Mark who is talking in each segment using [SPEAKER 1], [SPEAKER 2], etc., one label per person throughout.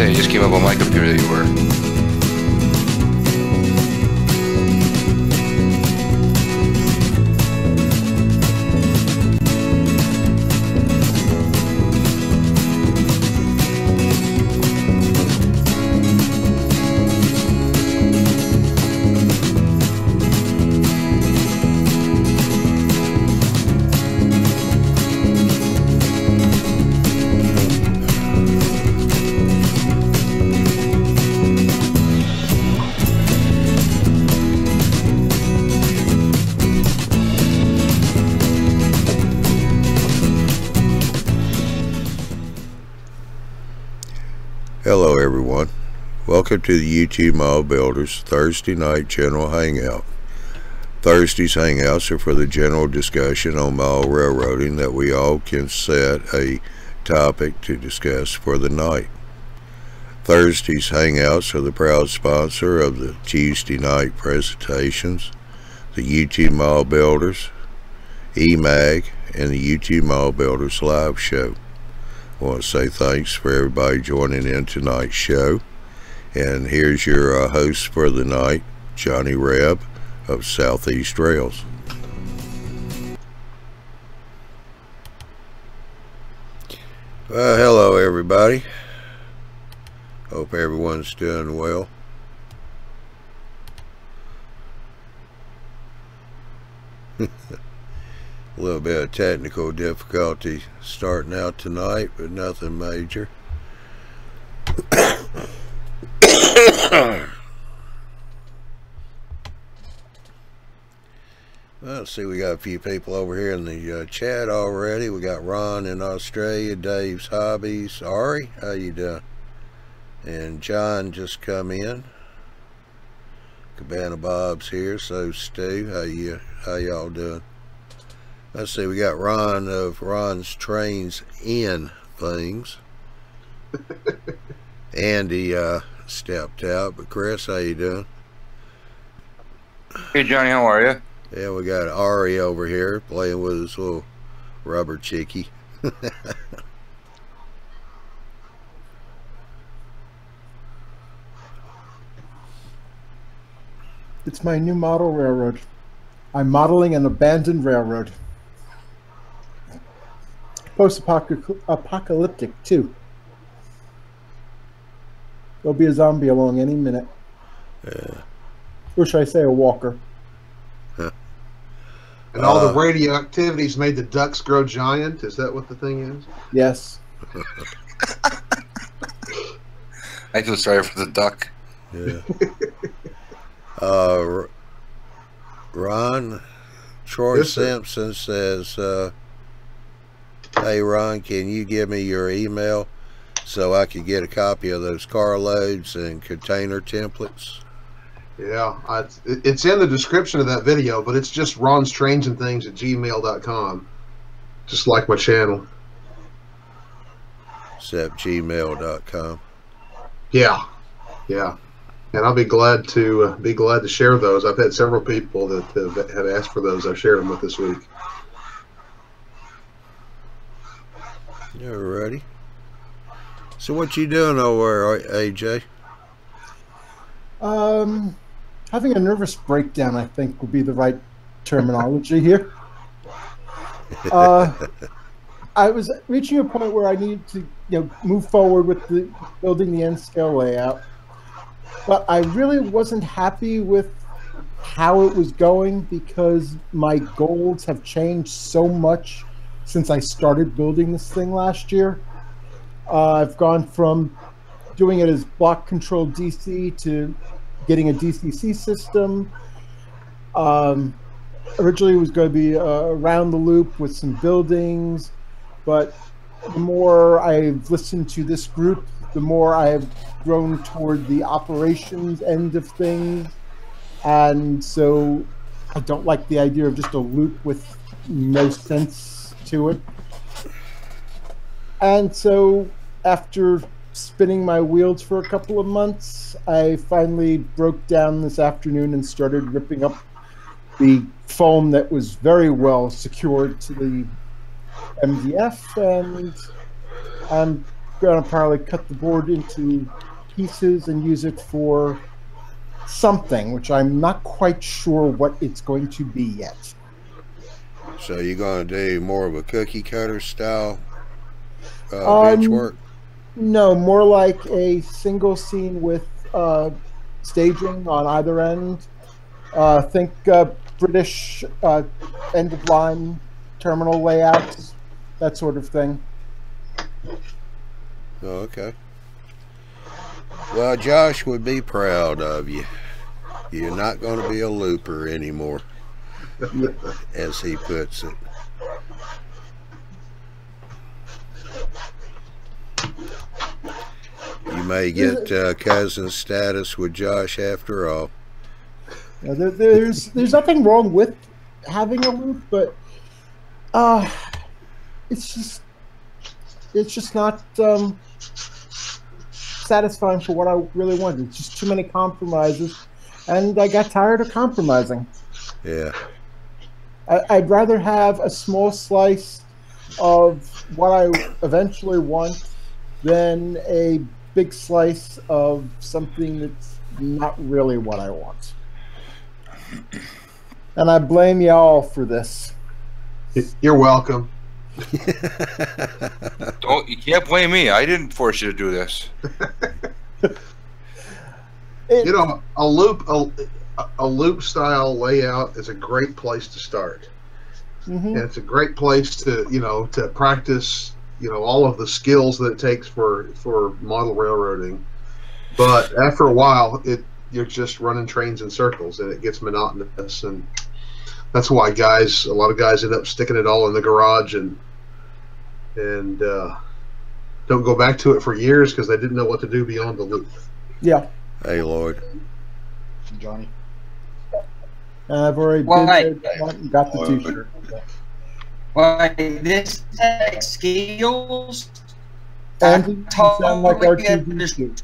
[SPEAKER 1] say, it just came up on my computer that you were.
[SPEAKER 2] Hello everyone, welcome to the YouTube Mile Builders Thursday night general hangout. Thursday's hangouts are for the general discussion on mile railroading that we all can set a topic to discuss for the night. Thursday's hangouts are the proud sponsor of the Tuesday night presentations, the YouTube Mile Builders, eMag, and the YouTube Mile Builders live show. I want to say thanks for everybody joining in tonight's show. And here's your host for the night, Johnny Reb of Southeast Rails. Well, hello everybody. Hope everyone's doing well. A little bit of technical difficulty starting out tonight, but nothing major. Let's see, we got a few people over here in the chat already. We got Ron in Australia, Dave's Hobbies, Ari, how you doing? And John just come in. Cabana Bob's here, so Stu, how y'all doing? Let's see, we got Ron of Ron's Trains In Things. Andy stepped out, but Chris, how you doing?
[SPEAKER 1] Hey Johnny, how are you?
[SPEAKER 2] Yeah, we got Ari over here playing with his little rubber chickie.
[SPEAKER 3] It's my new model railroad. I'm modeling an abandoned railroad. Post-apocalyptic too. There'll be a zombie along any minute.
[SPEAKER 2] Yeah.
[SPEAKER 3] Or should I say a walker?
[SPEAKER 4] And all the radioactivity's made the ducks grow giant? Is that what the thing is?
[SPEAKER 3] Yes.
[SPEAKER 1] I feel sorry for the duck.
[SPEAKER 2] Yeah. Ron, Troy
[SPEAKER 4] Yes, sir.
[SPEAKER 2] Simpson says, hey Ron, can you give me your email so I could get a copy of those car loads and container templates?
[SPEAKER 4] Yeah, it's in the description of that video, but it's just ronstrangingthings@gmail.com. Just like my channel.
[SPEAKER 2] Except gmail.com.
[SPEAKER 4] Yeah, yeah. And I'll be glad to share those. I've had several people that have asked for those. I've shared them with this week.
[SPEAKER 2] Alrighty. So what you doing over there, AJ?
[SPEAKER 3] Having a nervous breakdown, I think, would be the right terminology here. I was reaching a point where I needed to, move forward with building the N-scale layout, but I really wasn't happy with how it was going because my goals have changed so much since I started building this thing last year. I've gone from doing it as block control DC to getting a DCC system. Originally it was going to be around the loop with some buildings, but the more I've listened to this group, the more I have grown toward the operations end of things. And so I don't like the idea of just a loop with no sense to it. And so after spinning my wheels for a couple of months, I finally broke down this afternoon and started ripping up the foam that was very well secured to the MDF, and I'm going to probably cut the board into pieces and use it for something, which I'm not quite sure what it's going to be yet.
[SPEAKER 2] So you're going to do more of a cookie cutter style bench work?
[SPEAKER 3] No, more like a single scene with staging on either end. Think British end of line terminal layouts, that sort of thing.
[SPEAKER 2] Oh, okay. Well, Josh would be proud of you. You're not going to be a looper anymore, as he puts it. You may get cousin status with Josh after all.
[SPEAKER 3] Now, there's nothing wrong with having a loop, but it's just not satisfying for what I really wanted. It's just too many compromises, and I got tired of compromising.
[SPEAKER 2] Yeah.
[SPEAKER 3] I'd rather have a small slice of what I eventually want than a big slice of something that's not really what I want. And I blame y'all for this.
[SPEAKER 4] You're welcome.
[SPEAKER 1] You can't blame me. I didn't force you to do this.
[SPEAKER 4] You know, a loop style layout is a great place to start. And it's a great place to, to practice, all of the skills that it takes for model railroading. But after a while, you're just running trains in circles, and it gets monotonous, and that's why a lot of guys end up sticking it all in the garage and don't go back to it for years because they didn't know what to do beyond the loop.
[SPEAKER 3] Yeah.
[SPEAKER 2] Hey, Lloyd.
[SPEAKER 5] Johnny.
[SPEAKER 3] I've already been there and got the t-shirt.
[SPEAKER 5] Why this skills?
[SPEAKER 3] And you sound like R2D2.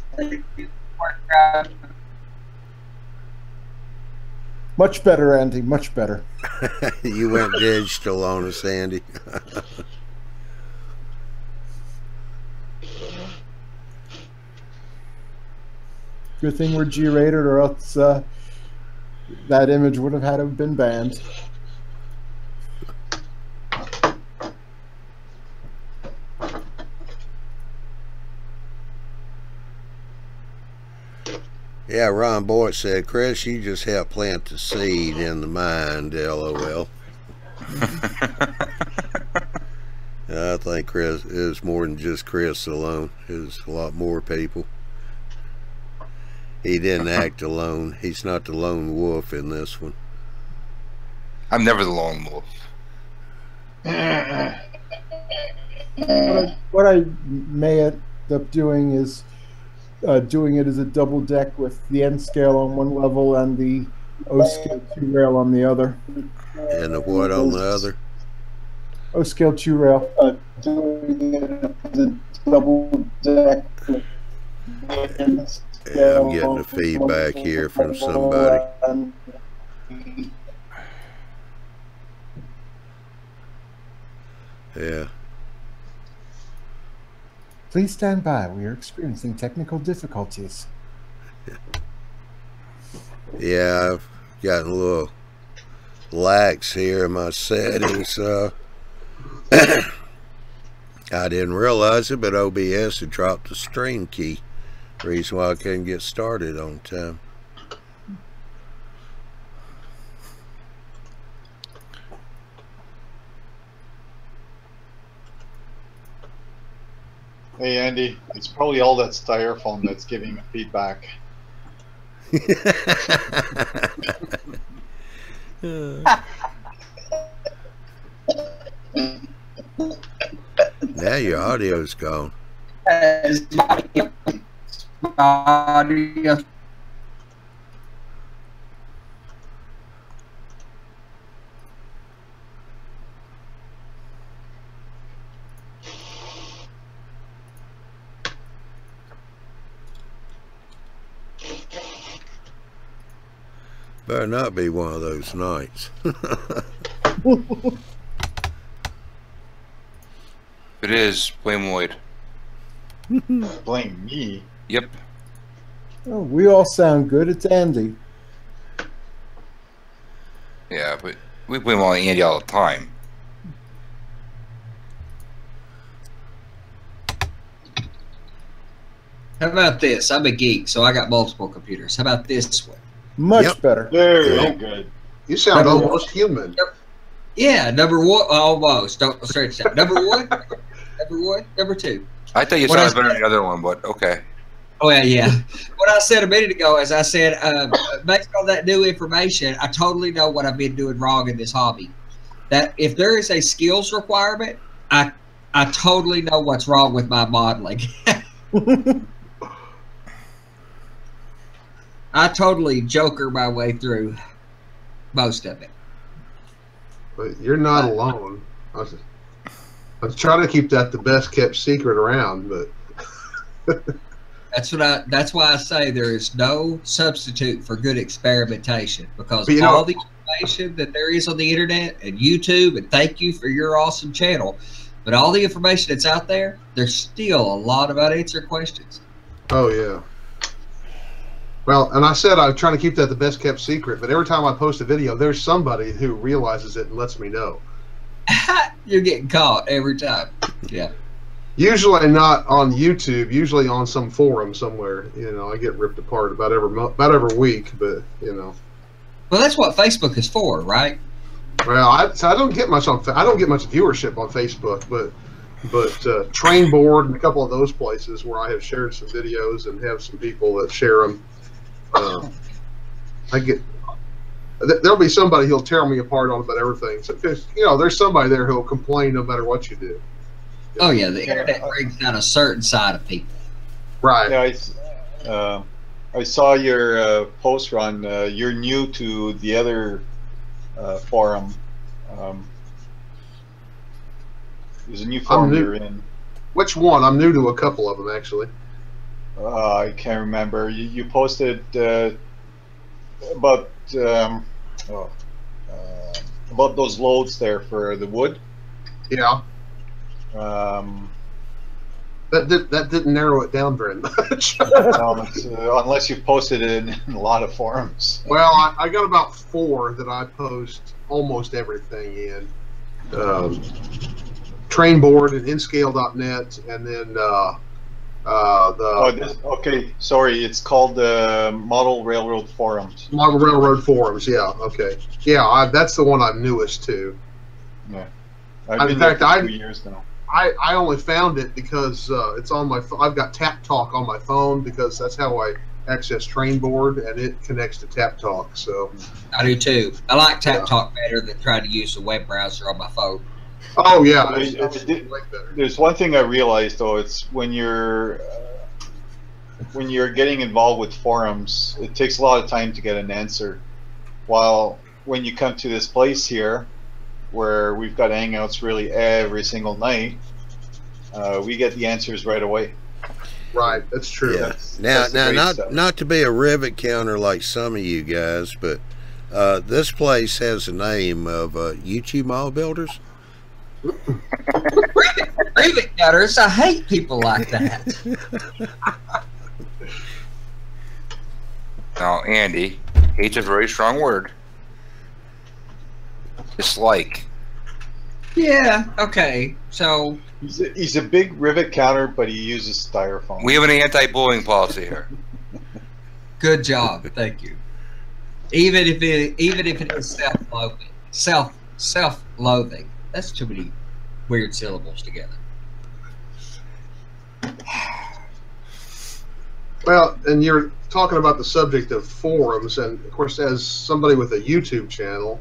[SPEAKER 3] Much better, Andy. Much better.
[SPEAKER 2] You went digital on us, Andy.
[SPEAKER 3] Good thing we're G-rated, or else that image would have had to have been banned.
[SPEAKER 2] Yeah, Ron Boyd said, Chris, you just helped plant the seed in the mind, LOL. I think Chris is more than just Chris alone. There's a lot more people. He didn't act alone. He's not the lone wolf in this one.
[SPEAKER 1] I'm never the lone wolf.
[SPEAKER 3] What I may end up doing is doing it as a double deck with the N scale on one level and the O scale 2 rail on the other.
[SPEAKER 2] And the what on the other?
[SPEAKER 3] O scale 2 rail. Doing it as a double deck.
[SPEAKER 2] Yeah, I'm getting the feedback here from somebody. Yeah.
[SPEAKER 3] Please stand by. We are experiencing technical difficulties.
[SPEAKER 2] Yeah, I've gotten a little lax here in my settings. I didn't realize it, but OBS had dropped the stream key. Reason why I couldn't get started on time.
[SPEAKER 6] Hey Andy, it's probably all that styrofoam that's giving feedback.
[SPEAKER 2] Now your audio's gone.
[SPEAKER 5] Audio.
[SPEAKER 2] Better not be one of those nights.
[SPEAKER 1] If it is, blame Lloyd.
[SPEAKER 6] Blame me.
[SPEAKER 1] Yep.
[SPEAKER 3] Oh, we all sound good. It's Andy.
[SPEAKER 1] Yeah, but we blame on Andy all the time.
[SPEAKER 5] How about this? I'm a geek, so I got multiple computers. How about this one?
[SPEAKER 3] Much
[SPEAKER 2] Yep.
[SPEAKER 3] better.
[SPEAKER 6] Very
[SPEAKER 2] Yeah.
[SPEAKER 6] good.
[SPEAKER 4] You sound
[SPEAKER 5] Number
[SPEAKER 4] almost human.
[SPEAKER 5] Yeah, number one, almost. Don't stretch that. Number one, number one, number two.
[SPEAKER 1] I thought you
[SPEAKER 5] What
[SPEAKER 1] sounded
[SPEAKER 5] I-
[SPEAKER 1] better than the other one, but okay.
[SPEAKER 5] Oh yeah. What I said a minute ago is I said, based on that new information, I totally know what I've been doing wrong in this hobby. That if there is a skills requirement, I totally know what's wrong with my modeling. I totally joker my way through most of it.
[SPEAKER 4] But you're not alone. I was trying to keep that the best kept secret around, but
[SPEAKER 5] That's why I say there is no substitute for good experimentation, because
[SPEAKER 4] But you know-
[SPEAKER 5] all the information that there is on the internet and YouTube, and thank you for your awesome channel, but all the information that's out there, there's still a lot of unanswered questions.
[SPEAKER 4] oh yeah. Well, and I said I'm trying to keep that the best kept secret, but every time I post a video, there's somebody who realizes it and lets me know.
[SPEAKER 5] You're getting caught every time. Yeah.
[SPEAKER 4] Usually not on YouTube, usually on some forum somewhere. You know, I get ripped apart about every week, but you know.
[SPEAKER 5] Well, that's what Facebook is for, right?
[SPEAKER 4] Well, I don't get much I don't get much viewership on Facebook, but Train Board and a couple of those places where I have shared some videos and have some people that share them. I get there'll be somebody who'll tear me apart on about everything. So, you know, there's somebody there who'll complain no matter what you do.
[SPEAKER 5] Oh yeah, the internet brings down a certain side of people.
[SPEAKER 4] Right.
[SPEAKER 6] Yeah, I saw your post, Ron. You're new to the other forum. There's a new forum
[SPEAKER 4] new.
[SPEAKER 6] you're in.
[SPEAKER 4] Which one? I'm new to a couple of them, actually.
[SPEAKER 6] I can't remember. You posted about those loads there for the wood.
[SPEAKER 4] Yeah.
[SPEAKER 6] Um,
[SPEAKER 4] That didn't narrow it down very much.
[SPEAKER 6] unless you posted it in a lot of forums.
[SPEAKER 4] Well, I got about 4 that I post almost everything in. Train Board and Inscale.net, and then
[SPEAKER 6] Okay, sorry, it's called the Model Railroad Forums.
[SPEAKER 4] Model Railroad Forums. Yeah, okay. Yeah, that's the one I'm newest to.
[SPEAKER 6] Yeah,
[SPEAKER 4] In fact,
[SPEAKER 6] there for 2 years now.
[SPEAKER 4] I only found it because it's on my. I've got Tap Talk on my phone because that's how I access Train Board, and it connects to Tap Talk. So
[SPEAKER 5] I do too. I like Tap Talk better than trying to use the web browser on my phone.
[SPEAKER 4] oh yeah,
[SPEAKER 6] It's
[SPEAKER 4] way better.
[SPEAKER 6] There's one thing I realized though. It's when you're getting involved with forums, it takes a lot of time to get an answer. While when you come to this place here, where we've got hangouts really every single night, we get the answers right away.
[SPEAKER 4] Right, that's true.
[SPEAKER 2] Yeah.
[SPEAKER 6] That's
[SPEAKER 2] Now,
[SPEAKER 6] the great stuff.
[SPEAKER 2] not to be a rivet counter like some of you guys, but this place has a name of YouTube Model Builders.
[SPEAKER 5] Rivet cutters, I hate people like that.
[SPEAKER 1] Now, Andy, hate's a very strong word. Dislike.
[SPEAKER 5] Yeah, okay. So
[SPEAKER 6] He's a big rivet counter, but he uses styrofoam.
[SPEAKER 1] We have an anti-bullying policy here.
[SPEAKER 5] good job, thank you. Even if it is self-loathing. Self-loathing. That's too many weird syllables together.
[SPEAKER 4] Well, and you're talking about the subject of forums, and of course, as somebody with a YouTube channel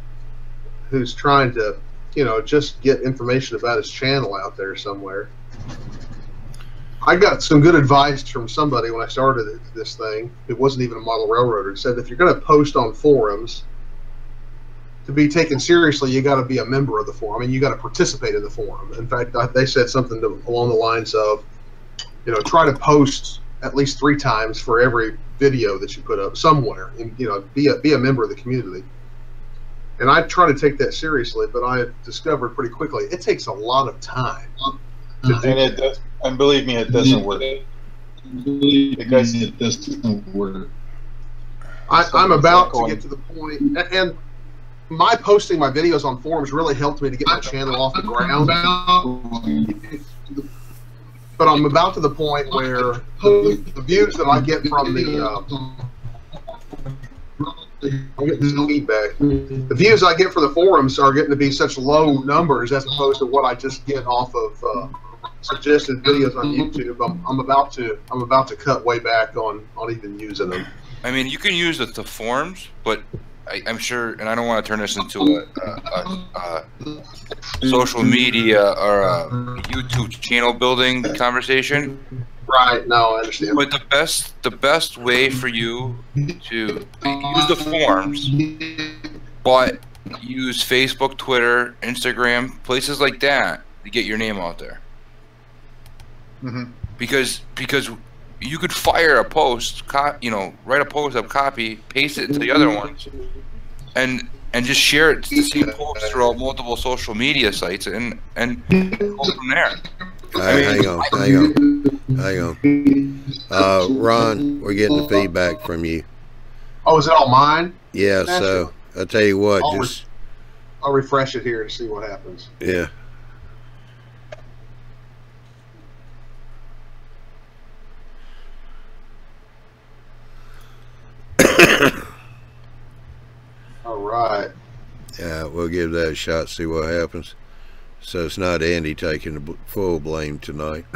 [SPEAKER 4] who's trying to, you know, just get information about his channel out there somewhere, I got some good advice from somebody when I started this thing. It wasn't even a model railroader. It said if you're going to post on forums, to be taken seriously, you got to be a member of the forum. I mean, you got to participate in the forum. In fact, they said something along the lines of, you know, try to post at least 3 times for every video that you put up somewhere, and you know, be a member of the community. And I try to take that seriously, but I discovered pretty quickly it takes a lot of time.
[SPEAKER 6] And it does, and believe me, it doesn't work. Because
[SPEAKER 7] it doesn't work.
[SPEAKER 4] I'm about to get to the point, and my posting my videos on forums really helped me to get my channel off the ground. But I'm about to the point where the views that I get from the views I get for the forums are getting to be such low numbers as opposed to what I just get off of suggested videos on YouTube. I'm about to cut way back on even using them.
[SPEAKER 1] I mean, you can use the forums, but I'm sure, and I don't want to turn this into a social media or a YouTube channel building conversation.
[SPEAKER 4] Right. No, I understand.
[SPEAKER 1] But the best way for you to use the forums, but use Facebook, Twitter, Instagram, places like that to get your name out there.
[SPEAKER 6] Mhm.
[SPEAKER 1] Because you could fire a post, write a post up, copy, paste it to the other ones, and just share it, the same post throughout multiple social media sites, and go from there.
[SPEAKER 2] Hang on. Ron, we're getting the feedback from you.
[SPEAKER 4] Oh, is it all mine?
[SPEAKER 2] Yeah, so I'll tell you what,
[SPEAKER 4] I'll refresh it here to see what happens.
[SPEAKER 2] Yeah.
[SPEAKER 4] All right.
[SPEAKER 2] Yeah, we'll give that a shot, see what happens. So it's not Andy taking the full blame tonight.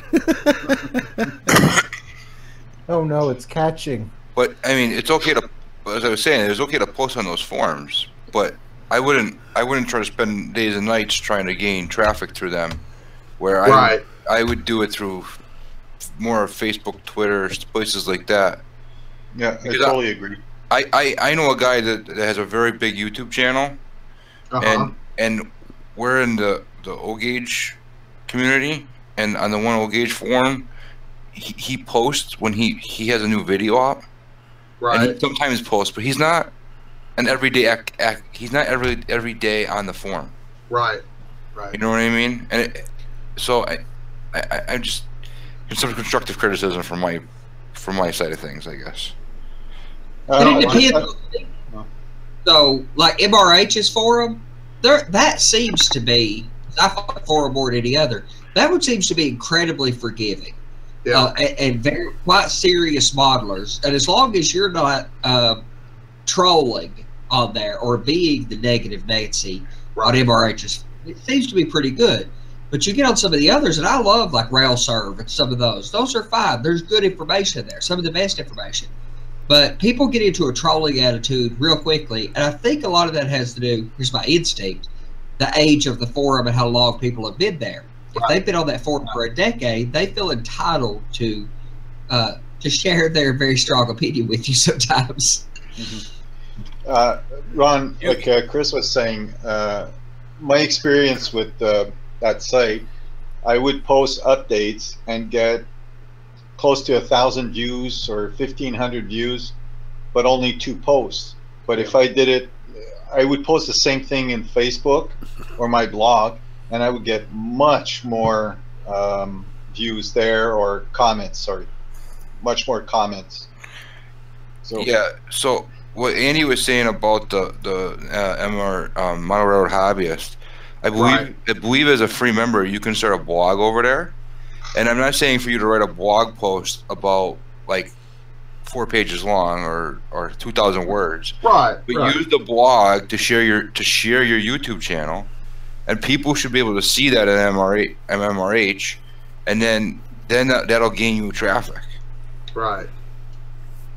[SPEAKER 3] Oh no, it's catching.
[SPEAKER 1] But I mean, it's okay to, as I was saying, it's okay to post on those forums, but I wouldn't try to spend days and nights trying to gain traffic through them. Where I would do it through more Facebook, Twitter, places like that.
[SPEAKER 6] Yeah, I totally agree.
[SPEAKER 1] I know a guy that has a very big YouTube channel, and we're in the O-Gauge community, and on the one O-Gauge forum, he posts when he has a new video up.
[SPEAKER 4] Right.
[SPEAKER 1] And he sometimes posts, but he's not an everyday he's not every day on the forum.
[SPEAKER 4] Right. Right.
[SPEAKER 1] You know what I mean? And so I just some constructive criticism from my side of things, I guess.
[SPEAKER 5] But it depends. So, like MRH's forum, that seems to be, I thought forum more than any other, that one seems to be incredibly forgiving.
[SPEAKER 4] Yeah.
[SPEAKER 5] And very quite serious modelers. And as long as you're not trolling on there or being the negative Nancy on MRH's, it seems to be pretty good. But you get on some of the others, and I love like RailServe and some of those. Those are fine. There's good information there, some of the best information. But people get into a trolling attitude real quickly, and I think a lot of that has to do, here's my instinct, the age of the forum and how long people have been there. If they've been on that forum for a decade, they feel entitled to share their very strong opinion with you sometimes.
[SPEAKER 6] Ron, like Chris was saying, my experience with that site, I would post updates and get close to 1,000 views or 1,500 views, but only 2 posts. But if I did it, I would post the same thing in Facebook or my blog, and I would get much more views there, or comments, sorry, much more comments. So
[SPEAKER 1] yeah, so what Andy was saying about the MR Model Railroad Hobbyist, I believe as a free member you can start a blog over there. And I'm not saying for you to write a blog post about like 4 pages long or 2,000 words.
[SPEAKER 4] Right.
[SPEAKER 1] But use the blog to share your YouTube channel, and people should be able to see that at MMRH, and then that'll gain you traffic.
[SPEAKER 4] Right.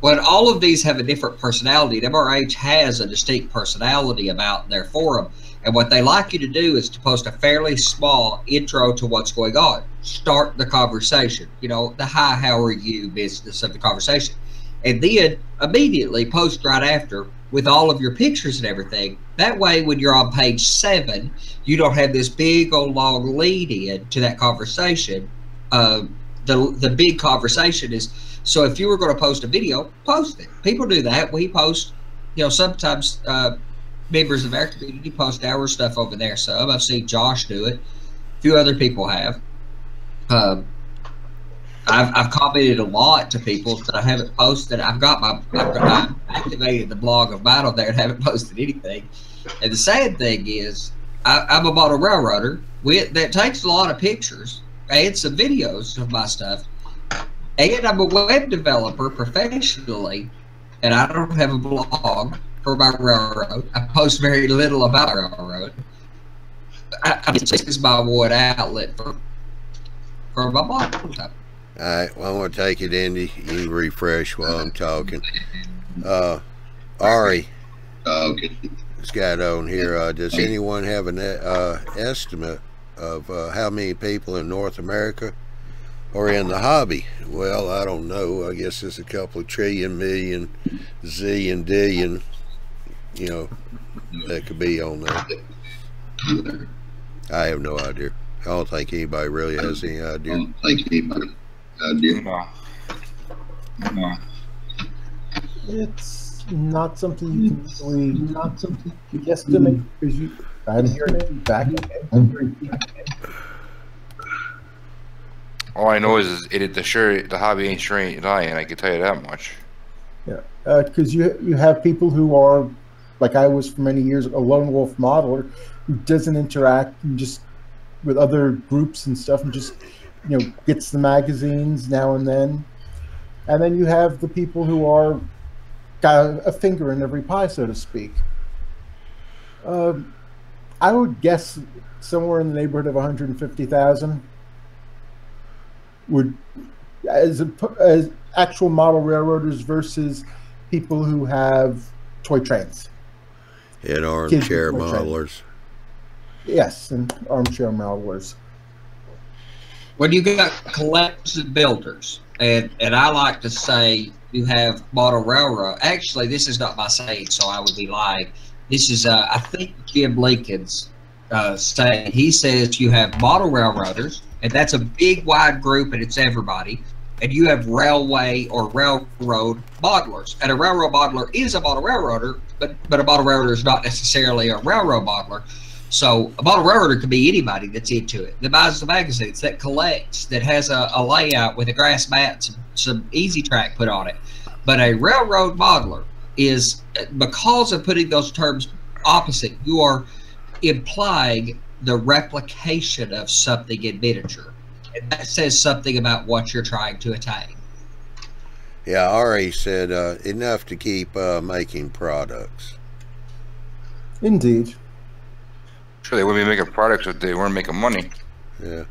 [SPEAKER 5] Well, all of these have a different personality. MRH has a distinct personality about their forum. And what they like you to do is to post a fairly small intro to what's going on. Start the conversation. You know, the hi, how are you business of the conversation. And then immediately post right after with all of your pictures and everything. That way, when you're on page 7, you don't have this big old long lead in to that conversation. The big conversation is, so if you were going to post a video, post it. People do that. We post, sometimes members of our community post our stuff over there. Some I've seen Josh do it. A few other people have. I've commented a lot to people that I haven't posted. I've activated the blog of mine on there and haven't posted anything. And the sad thing is, I'm a model railroader that takes a lot of pictures and some videos of my stuff. And I'm a web developer professionally, and I don't have a blog for my railroad. I post very little about railroad. This is my one outlet for my blog.
[SPEAKER 2] All right, well, I'm going to take it, Indy. You can refresh while I'm talking. Ari has got on here. Does anyone have an estimate of how many people in North America are in the hobby? Well, I don't know. I guess it's a couple of trillion, million, zillion, dillion, you know, that could be on there. I have no idea. I don't think anybody really has any idea.
[SPEAKER 1] No.
[SPEAKER 3] It's not something you can really guesstimate because I'm hearing feedback.
[SPEAKER 1] All I know is the hobby ain't straight dying. I can tell you that much.
[SPEAKER 3] Yeah, because you have people who are, like I was for many years, a lone wolf modeler who doesn't interact just with other groups and stuff, and just gets the magazines now and then. And then you have the people who are got a finger in every pie, so to speak. I would guess somewhere in the neighborhood of 150,000 would as actual model railroaders versus people who have toy trains.
[SPEAKER 2] And armchair modelers.
[SPEAKER 3] Yes, and armchair modelers.
[SPEAKER 5] When you got collective builders, and I like to say you have model railroad. Actually, this is not my saying, so I would be lying. This is, I think, Jim Lincoln's saying. He says you have model railroaders, and that's a big, wide group, and it's everybody. And you have railway or railroad modelers. And a railroad modeler is a model railroader, but a model railroader is not necessarily a railroad modeler. So a model railroader could be anybody that's into it, that buys the magazines, that collects, that has a layout with a grass mat, some easy track put on it. But a railroad modeler is, because of putting those terms opposite, you are implying the replication of something in miniature. And that says something about what you're trying to attain.
[SPEAKER 2] Yeah, Ari said enough to keep making products.
[SPEAKER 3] Indeed.
[SPEAKER 1] Sure, they wouldn't be making products if they weren't making money.
[SPEAKER 2] Yeah.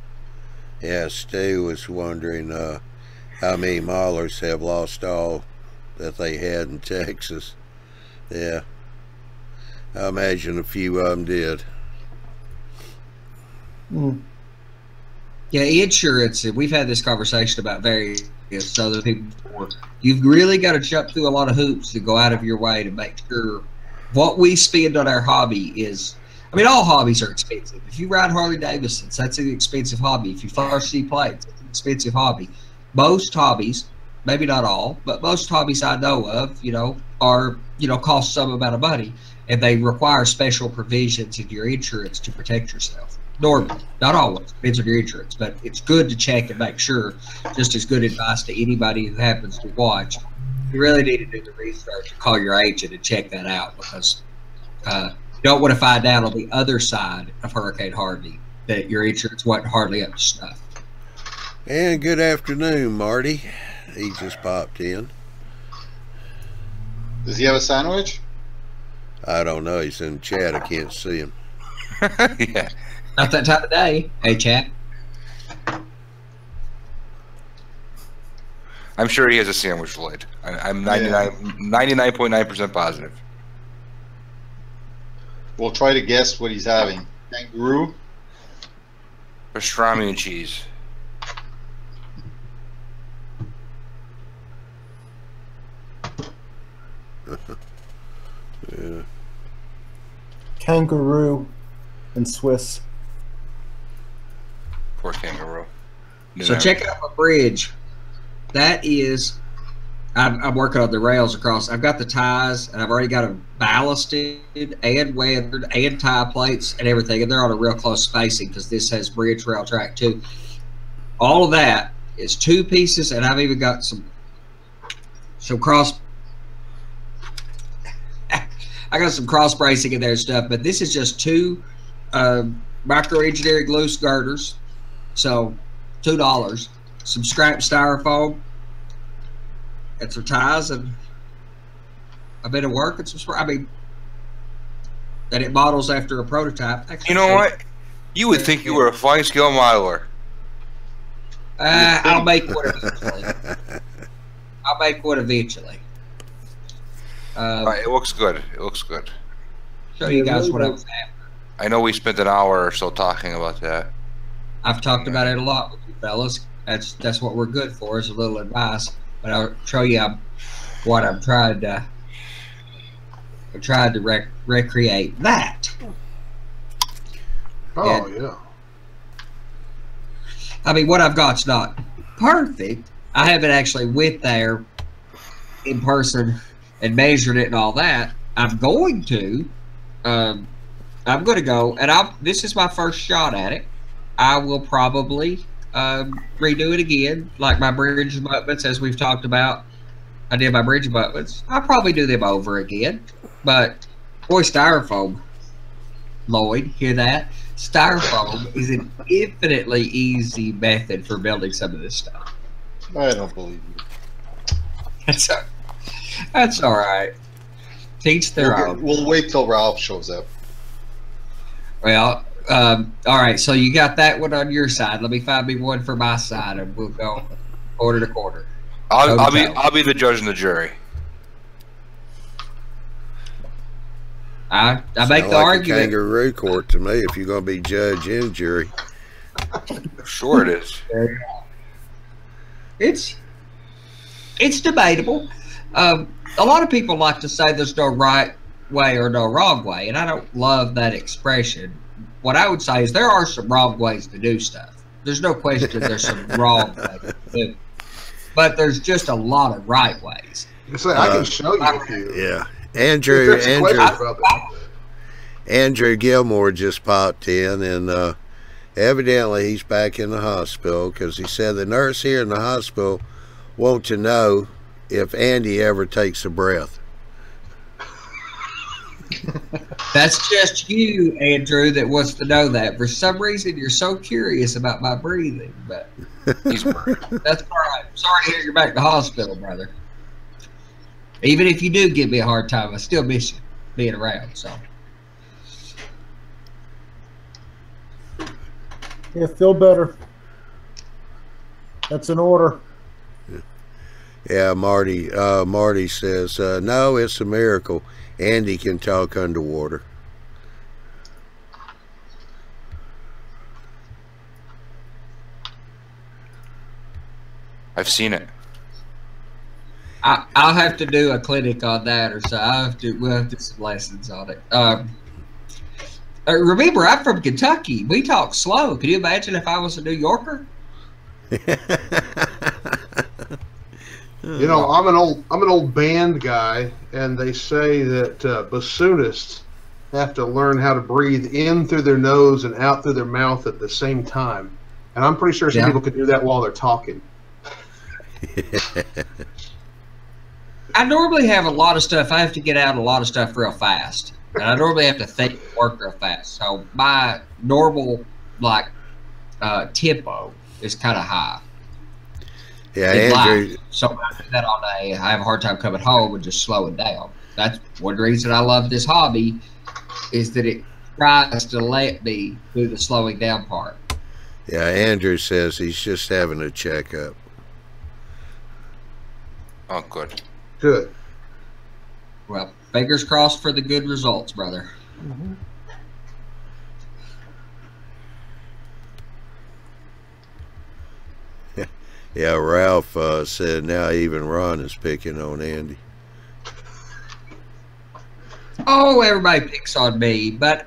[SPEAKER 2] Yeah, Stu was wondering how many modelers have lost all that they had in Texas. Yeah. I imagine a few of them did.
[SPEAKER 3] Mm.
[SPEAKER 5] Yeah, insurance. We've had this conversation about various other people before. You've really got to jump through a lot of hoops to go out of your way to make sure what we spend on our hobby is. I mean, all hobbies are expensive. If you ride Harley Davidsons, that's an expensive hobby. If you fly RC planes, it's an expensive hobby. Most hobbies, maybe not all, but most hobbies I know of, are, cost some amount of money, and they require special provisions in your insurance to protect yourself. Normally, not always, depends on your insurance, but it's good to check and make sure. Just as good advice to anybody who happens to watch. You really need to do the research and call your agent and check that out, because you don't want to find out on the other side of Hurricane Harvey that your insurance wasn't hardly up to snuff.
[SPEAKER 2] And good afternoon, Marty. He just popped in.
[SPEAKER 6] Does he have a sandwich?
[SPEAKER 2] I don't know. He's in the chat. I can't see him.
[SPEAKER 1] Yeah.
[SPEAKER 5] Not that time of day. Hey, chat.
[SPEAKER 1] I'm sure he has a sandwich lid. I'm 99.9% positive.
[SPEAKER 6] We'll try to guess what he's having. Kangaroo?
[SPEAKER 1] Pastrami and cheese.
[SPEAKER 2] Yeah.
[SPEAKER 3] Kangaroo and Swiss.
[SPEAKER 1] Poor kangaroo.
[SPEAKER 5] So check out my bridge. That is, I'm working on the rails across. I've got the ties, and I've already got them ballasted and weathered and tie plates and everything, and they're on a real close spacing because this has bridge rail track too. all of that is 2 pieces, and I've even got some cross. I got some cross bracing in there and stuff, but this is just 2 micro engineering loose girders, so $2. Some scrap styrofoam, and some ties, and a bit of work, and some. I mean, and it models after a prototype.
[SPEAKER 1] You know what? You would think you were a fine scale modeler.
[SPEAKER 5] I'll make one eventually. I'll make one eventually.
[SPEAKER 1] All right, it looks good. It looks good.
[SPEAKER 5] Show you guys what I was after.
[SPEAKER 1] I know we spent an hour or so talking about that.
[SPEAKER 5] I've talked about it a lot with you fellas. That's what we're good for, is a little advice. But I'll show you what I'm trying to. I tried to recreate that.
[SPEAKER 4] Oh,
[SPEAKER 5] and,
[SPEAKER 4] yeah.
[SPEAKER 5] I mean, what I've got's not perfect. I haven't actually went there in person and measured it and all that. I'm going to. I'm going to go, and this is my first shot at it. I will probably redo it again, like my bridge abutments, as we've talked about. I did my bridge abutments. I'll probably do them over again. But, boy, styrofoam, Lloyd, hear that? Styrofoam is an infinitely easy method for building some of this stuff.
[SPEAKER 6] I don't believe you.
[SPEAKER 5] That's all right. Teach their own.
[SPEAKER 6] We'll wait till Ralph shows up.
[SPEAKER 5] Well, all right. So you got that one on your side. Let me find me one for my side, and we'll go quarter to quarter.
[SPEAKER 1] I'll be the judge and the jury.
[SPEAKER 5] I make the
[SPEAKER 2] like
[SPEAKER 5] argument.
[SPEAKER 2] A kangaroo court to me if you're going to be judge and jury.
[SPEAKER 1] Sure, it is. It's debatable. A lot of people like to say there's no right way or no wrong way, and I don't love that expression. What I would say is there are some wrong ways to do stuff. There's no question there's some wrong ways to do, but there's just a lot of right ways.
[SPEAKER 4] I can show you a few.
[SPEAKER 2] Yeah. Andrew Gilmore just popped in, and evidently he's back in the hospital because he said the nurse here in the hospital wants to know if Andy ever takes a breath.
[SPEAKER 5] That's just you, Andrew, that wants to know that. For some reason, you're so curious about my breathing, but that's all right. Sorry to hear you're back to the hospital, brother. Even if you do give me a hard time, I still miss you being around. So,
[SPEAKER 3] yeah, feel better. That's an order.
[SPEAKER 2] Yeah, Marty says, no, it's a miracle. Andy can talk underwater.
[SPEAKER 1] I've seen it.
[SPEAKER 5] I'll have to do a clinic on that, or so. We'll have to do some lessons on it. Remember, I'm from Kentucky. We talk slow. Can you imagine if I was a New Yorker?
[SPEAKER 4] You know, I'm an old band guy, and they say that bassoonists have to learn how to breathe in through their nose and out through their mouth at the same time. And I'm pretty sure some people can do that while they're talking.
[SPEAKER 5] I normally have a lot of stuff. I have to get out a lot of stuff real fast, and I normally have to think and work real fast. So my normal tempo is kind of high.
[SPEAKER 2] Yeah, Andrew.
[SPEAKER 5] Life. So I do that all day. I have a hard time coming home and just slowing down. That's one reason I love this hobby, is that it tries to let me do the slowing down part.
[SPEAKER 2] Yeah, Andrew says he's just having a checkup.
[SPEAKER 1] Oh, good.
[SPEAKER 4] Good.
[SPEAKER 5] Well, fingers crossed for the good results, brother.
[SPEAKER 3] Mm-hmm.
[SPEAKER 2] Yeah, Ralph said now even Ron is picking on Andy.
[SPEAKER 5] Oh, everybody picks on me, but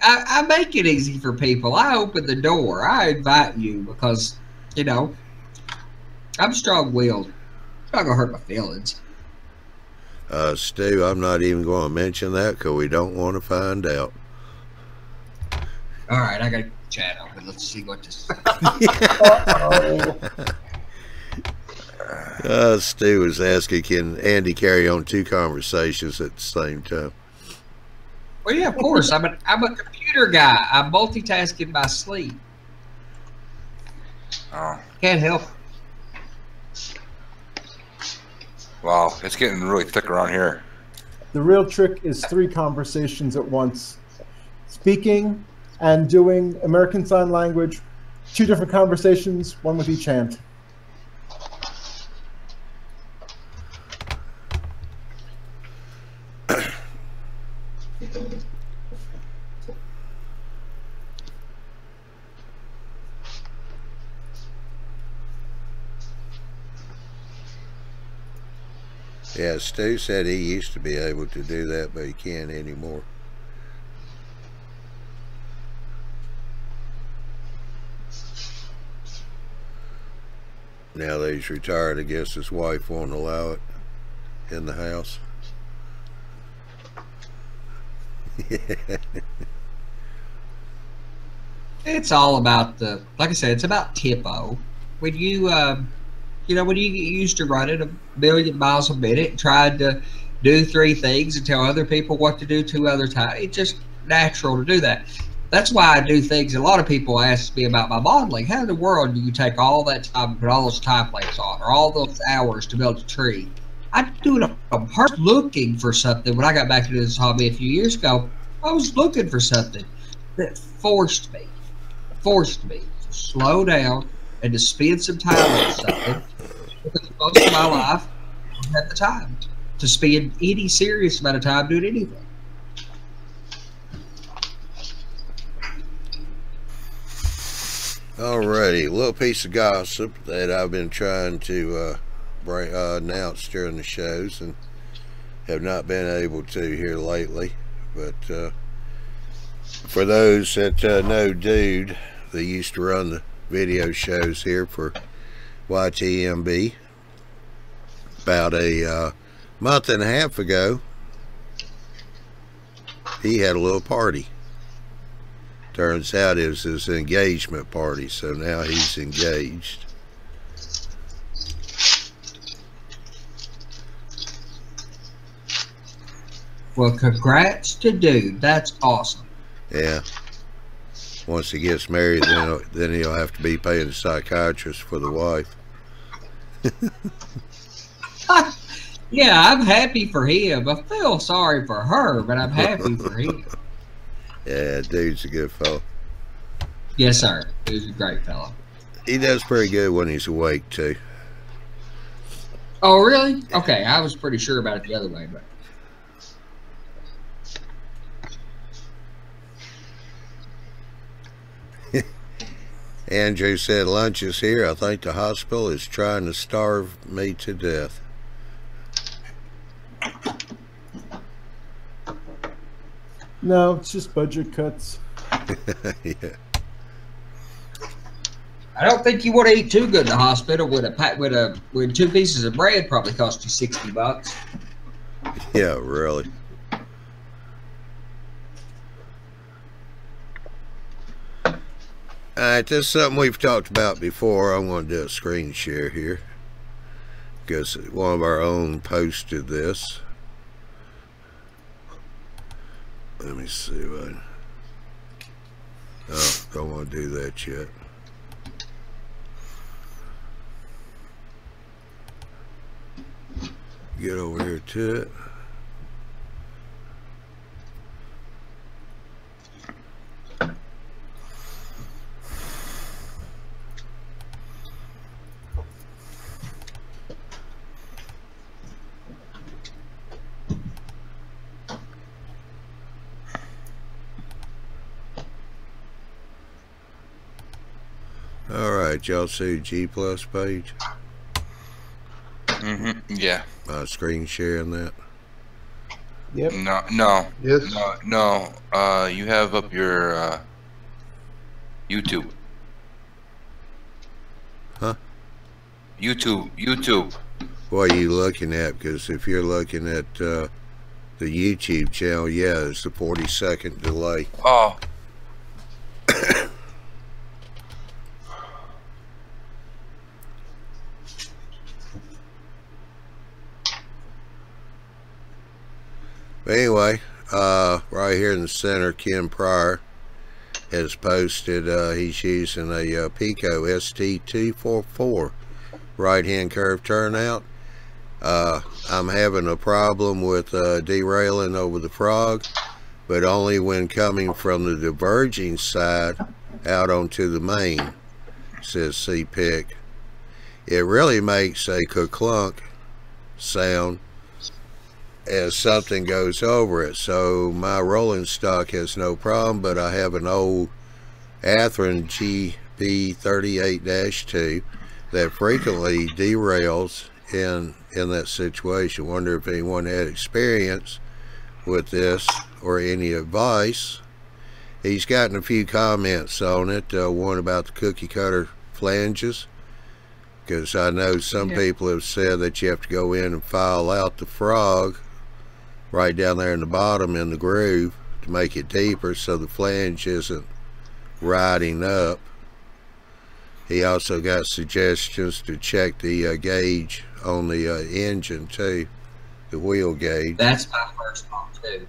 [SPEAKER 5] I make it easy for people. I open the door. I invite you because, you know, I'm strong-willed. It's not going to hurt my feelings.
[SPEAKER 2] Stu, I'm not even going to mention that because we don't want to find out.
[SPEAKER 5] All right, I got to chat open. Let's see what this.
[SPEAKER 2] Stu was asking, can Andy carry on 2 conversations at the same time?
[SPEAKER 5] Well, yeah, of course. I'm a computer guy. I'm multitasking by sleep.
[SPEAKER 1] Oh,
[SPEAKER 5] Can't help it.
[SPEAKER 1] wow, it's getting really thick around here.
[SPEAKER 3] The real trick is 3 conversations at once. Speaking and doing American Sign Language, 2 different conversations, 1 with each hand.
[SPEAKER 2] Yeah, Stu said he used to be able to do that, but he can't anymore. Now that he's retired, I guess his wife won't allow it in the house.
[SPEAKER 5] It's all about the, like I said, it's about tempo. When you, you know, when you get used to running 1,000,000 miles a minute, and tried to do 3 things and tell other people what to do 2 other times, it's just natural to do that. That's why I do things. A lot of people ask me about my modeling. How in the world do you take all that time and put all those time plates on, or all those hours to build a tree? I do it on purpose, looking for something. When I got back into this hobby a few years ago, I was looking for something that forced me to slow down and to spend some time on something, because most of my life I don't have the time to spend any serious amount of time doing anything.
[SPEAKER 2] Alrighty, a little piece of gossip that I've been trying to announce during the shows and have not been able to here lately. But for those that know Dude, they used to run the video shows here for YTMB. About a month and a half ago, he had a little party. Turns out it was his engagement party, so now he's engaged.
[SPEAKER 5] Well, congrats to Dude. That's awesome.
[SPEAKER 2] Yeah. Once he gets married, then he'll have to be paying a psychiatrist for the wife.
[SPEAKER 5] Yeah, I'm happy for him. I feel sorry for her, but I'm happy for him.
[SPEAKER 2] Yeah, Dude's a good fellow.
[SPEAKER 5] Yes, sir. He's a great fellow.
[SPEAKER 2] He does pretty good when he's awake, too.
[SPEAKER 5] Oh, really? Okay, I was pretty sure about it the other way, but...
[SPEAKER 2] Andrew said lunch is here. I think the hospital is trying to starve me to death.
[SPEAKER 3] No, it's just budget cuts.
[SPEAKER 2] Yeah.
[SPEAKER 5] I don't think you want to eat too good in the hospital when 2 pieces of bread probably cost you $60.
[SPEAKER 2] Yeah, really. Alright, this is something we've talked about before. I'm going to do a screen share here, because one of our own posted this. Let me see what. Oh, don't want to do that yet. Get over here to it. Alright, y'all see G Plus page?
[SPEAKER 1] Yeah.
[SPEAKER 2] Screen sharing that.
[SPEAKER 3] Yep.
[SPEAKER 1] No.
[SPEAKER 4] Yes.
[SPEAKER 1] No. You have up your YouTube.
[SPEAKER 2] Huh?
[SPEAKER 1] YouTube.
[SPEAKER 2] What are you looking at? Because if you're looking at the YouTube channel, yeah, it's a 40-second delay.
[SPEAKER 1] Oh.
[SPEAKER 2] here in the center, Ken Pryor has posted he's using a Pico ST244 right-hand curve turnout. I'm having a problem with derailing over the frog, but only when coming from the diverging side out onto the main, says C-Pick. It really makes a clunk sound as something goes over it. So my rolling stock has no problem, but I have an old Athearn GB38-2 that frequently derails in that situation. Wonder if anyone had experience with this or any advice. He's gotten a few comments on it, one about the cookie cutter flanges, because I know some people have said that you have to go in and file out the frog right down there in the bottom in the groove to make it deeper so the flange isn't riding up. He also got suggestions to check the gauge on the engine too, the wheel gauge.
[SPEAKER 5] That's my first thought too.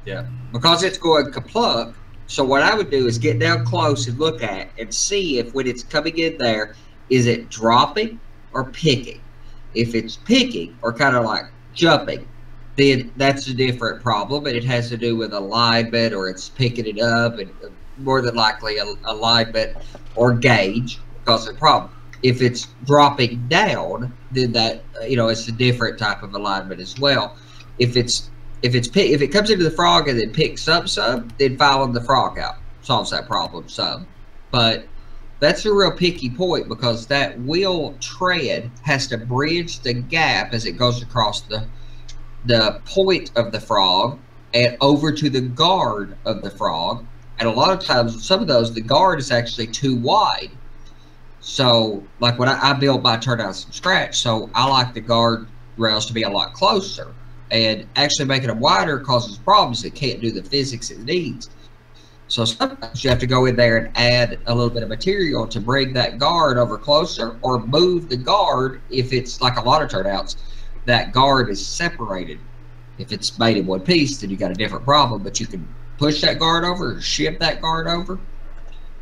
[SPEAKER 5] Yeah, because it's going kaplunk. So what I would do is get down close and look at and see if when it's coming in there, is it dropping or picking? If it's picking or kind of like jumping, then that's a different problem, and it has to do with alignment, or it's picking it up, and more than likely alignment or gauge causes a problem. If it's dropping down, then that it's a different type of alignment as well. If it comes into the frog and then picks up some, then filing the frog out solves that problem some. But that's a real picky point, because that wheel tread has to bridge the gap as it goes across the point of the frog and over to the guard of the frog. And a lot of times, some of those, the guard is actually too wide. So, like when I build my turnouts from scratch, so I like the guard rails to be a lot closer. And actually making them wider causes problems. It can't do the physics it needs. So sometimes you have to go in there and add a little bit of material to bring that guard over closer, or move the guard. If it's like a lot of turnouts, that guard is separated. If it's made in one piece, then you got a different problem, but you can push that guard over or shift that guard over.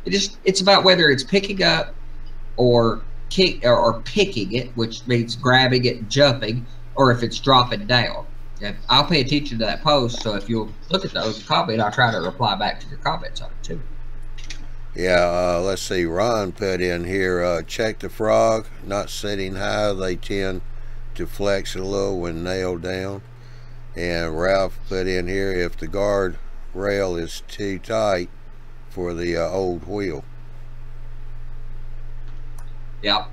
[SPEAKER 5] It's about whether it's picking up or picking it, which means grabbing it and jumping, or if it's dropping down. And I'll pay attention to that post, so if you'll look at those and comment, I'll try to reply back to your comments on it too.
[SPEAKER 2] Yeah, let's see, Ron put in here, check the frog, not sitting high, they tend to flex a little when nailed down. And Ralph put in here, if the guard rail is too tight for the old wheel.
[SPEAKER 5] Yeah,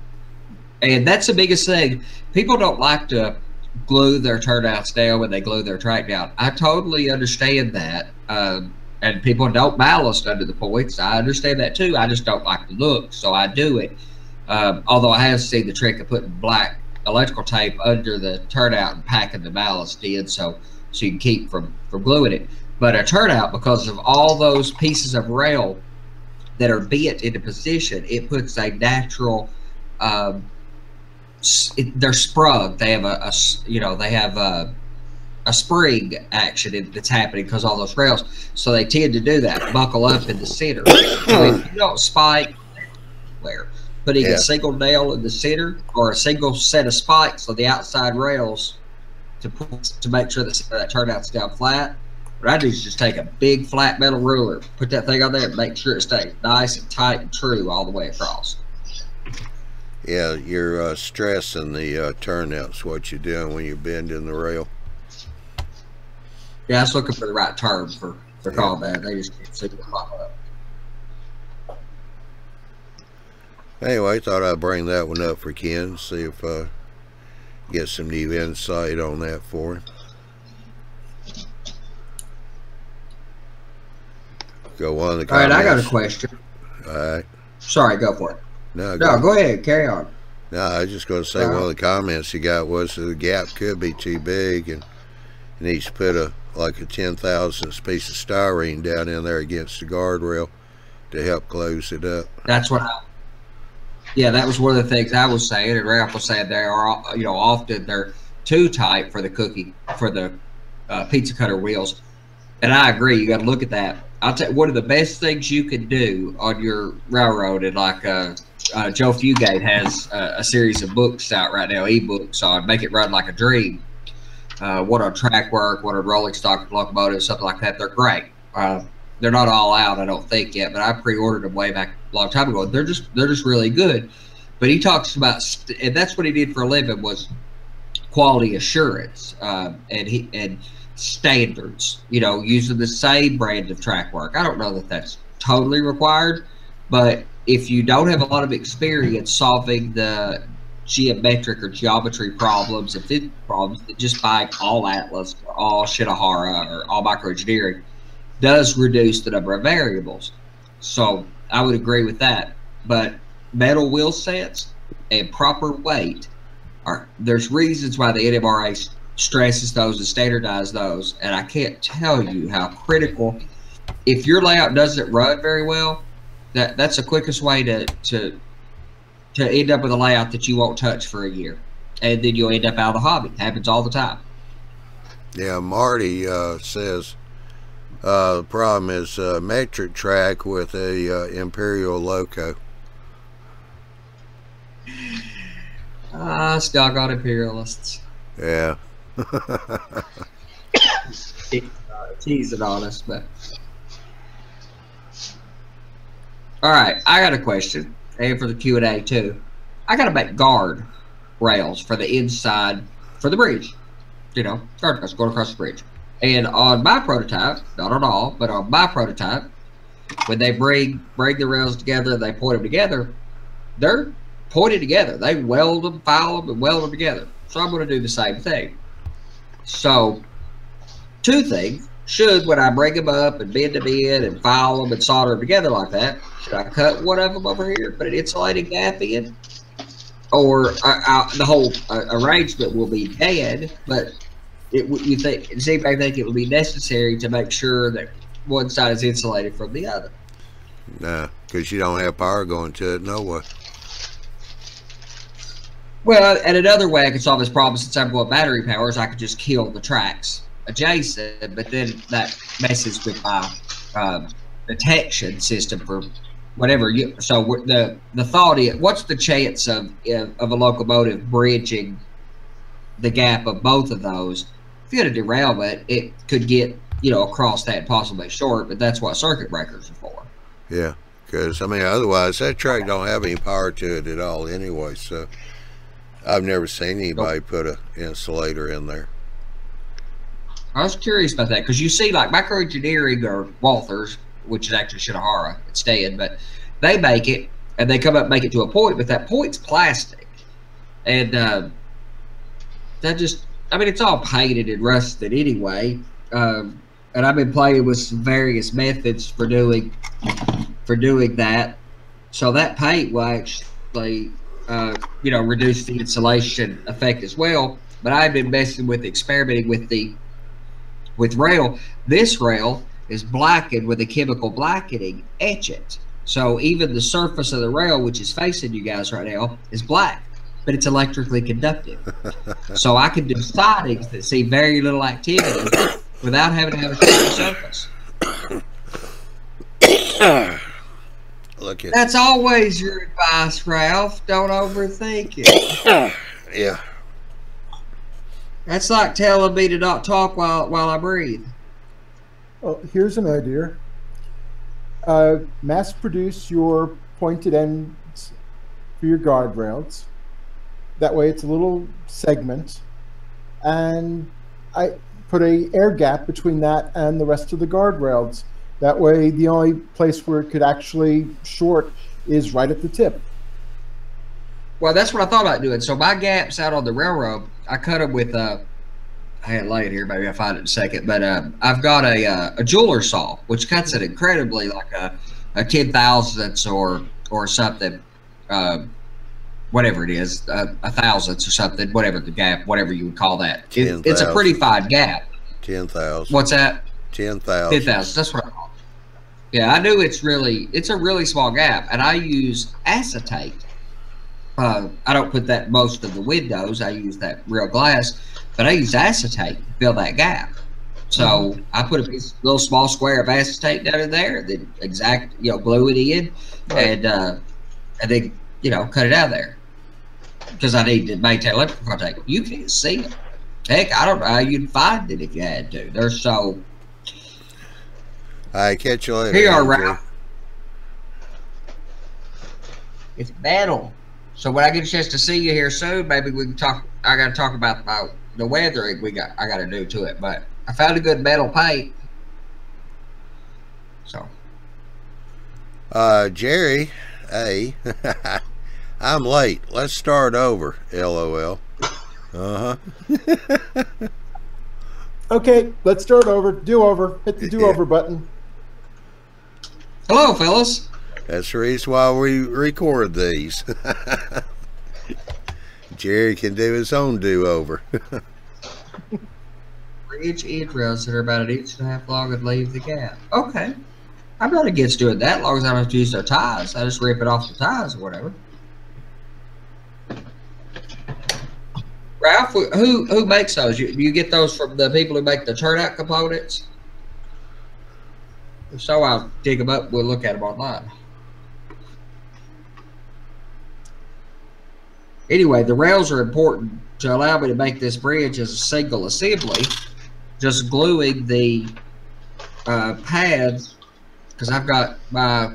[SPEAKER 5] and that's the biggest thing. People don't like to glue their turnouts down when they glue their track down. I totally understand that, and people don't ballast under the points. I understand that too. I just don't like the look, so I do it. Although I have seen the trick of putting black electrical tape under the turnout and packing the ballast in, so you can keep from gluing it. But a turnout, because of all those pieces of rail that are bent into position, it puts a natural they're sprung. They have a spring action that's happening because all those rails. So they tend to do that, buckle up in the center. If you don't spike where putting a single nail in the center or a single set of spikes on the outside rails to make sure that turnout's down flat. What I do is just take a big flat metal ruler, put that thing on there, and make sure it stays nice and tight and true all the way across.
[SPEAKER 2] Yeah, you're stressing the turnouts, what you're doing when you're bending the rail.
[SPEAKER 5] Yeah, I was looking for the right term for calling that. They just can't see it pop up.
[SPEAKER 2] Anyway, thought I'd bring that one up for Ken, see if get some new insight on that for him. Go on the comments.
[SPEAKER 5] All right, I got a question.
[SPEAKER 2] All right.
[SPEAKER 5] Sorry, go for it.
[SPEAKER 2] No,
[SPEAKER 5] go ahead. Carry on.
[SPEAKER 2] No, I was just going to say one of the comments you got was the gap could be too big, and you need to put like a 10,000th piece of styrene down in there against the guardrail to help close it up.
[SPEAKER 5] That's what yeah, that was one of the things I was saying, and Ralph was saying they are, often they're too tight for the pizza cutter wheels. And I agree. You got to look at that. I'll tell you, one of the best things you can do on your railroad, and like Joe Fugate has a series of books out right now, ebooks on Make It Run Like a Dream. One on track work, one on rolling stock locomotives, something like that. They're great. They're not all out, I don't think yet, but I pre-ordered them way back a long time ago. They're just really good. But he talks about, and that's what he did for a living, was quality assurance and standards. You know, using the same brand of track work. I don't know that that's totally required, but if you don't have a lot of experience solving the geometric or geometry problems and physics problems that just buy all Atlas or all Shinohara or all microengineering does reduce the number of variables. So I would agree with that. But metal wheel sets and proper weight there's reasons why the NMRA stresses those and standardize those, and I can't tell you how critical. If your layout doesn't run very well, that's the quickest way to end up with a layout that you won't touch for a year, and then you'll end up out of the hobby. It happens all the time.
[SPEAKER 2] Yeah, Marty says the problem is metric track with a Imperial loco.
[SPEAKER 5] Doggone imperialists.
[SPEAKER 2] Yeah.
[SPEAKER 5] Teasing on us, but all right. I got a question, and for the Q&A too. I got to make guard rails for the inside for the bridge. You know, guard rails going across the bridge. And on my prototype, not on all, but on my prototype, when they bring the rails together, they point them together. They're pointed together. They weld them, file them, and weld them together. So I'm going to do the same thing. So, two things. When I bring them up and bend them in and file them and solder them together like that, should I cut one of them over here, put an insulating gap in? Or the whole arrangement will be dead, but does anybody think it would be necessary to make sure that one side is insulated from the other?
[SPEAKER 2] No, because you don't have power going to it, no way.
[SPEAKER 5] Well, and another way I could solve this problem, since I'm going battery power, is I could just kill the tracks adjacent, but then that messes with my detection system for whatever you. So the thought is, what's the chance of a locomotive bridging the gap of both of those? If you had a derailment, it could get across that and possibly short, but that's what circuit breakers are for.
[SPEAKER 2] Yeah, because I mean, otherwise that track don't have any power to it at all anyway. So I've never seen anybody put an insulator in there.
[SPEAKER 5] I was curious about that, because you see, like microengineering or Walthers, which is actually Shinohara, it's dead, but they make it and they come up and make it to a point, but that point's plastic, and it's all painted and rusted anyway. And I've been playing with some various methods for doing that. So that paint will actually, reduce the insulation effect as well. But I've been experimenting with rail. This rail is blackened with a chemical blackening etchant. So even the surface of the rail, which is facing you guys right now, is black, but it's electrically conductive. So I can do sidings that see very little activity without having to have a shiny surface. That's always your advice, Ralph. Don't overthink it.
[SPEAKER 2] Yeah.
[SPEAKER 5] That's like telling me to not talk while I breathe.
[SPEAKER 3] Well, here's an idea. Mass produce your pointed ends for your guardrails. That way it's a little segment. And I put a air gap between that and the rest of the guardrails. That way the only place where it could actually short is right at the tip.
[SPEAKER 5] Well, that's what I thought about doing. So my gaps out on the railroad, I cut them with I had it laid here, maybe I'll find it in a second, but I've got a jeweler saw, which cuts it incredibly, like a 10,000ths or something, whatever it is, a thousandths or something, whatever the gap, whatever you would call that. It's a pretty fine gap.
[SPEAKER 2] 10,000.
[SPEAKER 5] What's that?
[SPEAKER 2] 10,000.
[SPEAKER 5] 10,000. That's what I call it. Yeah, I knew it's a really small gap, and I use acetate. I don't put that in most of the windows. I use that real glass, but I use acetate to fill that gap. So I put a little small square of acetate tape down in there, then glue it in, and then cut it out of there because I need to maintain electrical contact. You can't see them. Heck, I don't know how you'd find it if you had to. They're so.
[SPEAKER 2] All right, catch you later.
[SPEAKER 5] Here you are, Ralph. It's metal. So when I get a chance to see you here soon, maybe we can talk. I got to talk about the weathering I got to do to it, but I found a good metal paint. So.
[SPEAKER 2] Jerry, hey, I'm late. Let's start over. LOL.
[SPEAKER 3] Okay, let's start over. Do over. Hit the do over button.
[SPEAKER 5] Hello, fellas.
[SPEAKER 2] That's the reason why we record these. Jerry can do his own do-over.
[SPEAKER 5] Bridge entrails that are about 1.5 inches long and leave the gap. Okay. I'm not against doing that as long as I don't have to use their ties. I just rip it off the ties or whatever. Ralph, who makes those? You get those from the people who make the turnout components? If so, I'll dig them up. We'll look at them online. Anyway, the rails are important to allow me to make this bridge as a single assembly. Just gluing the pads, because I've got my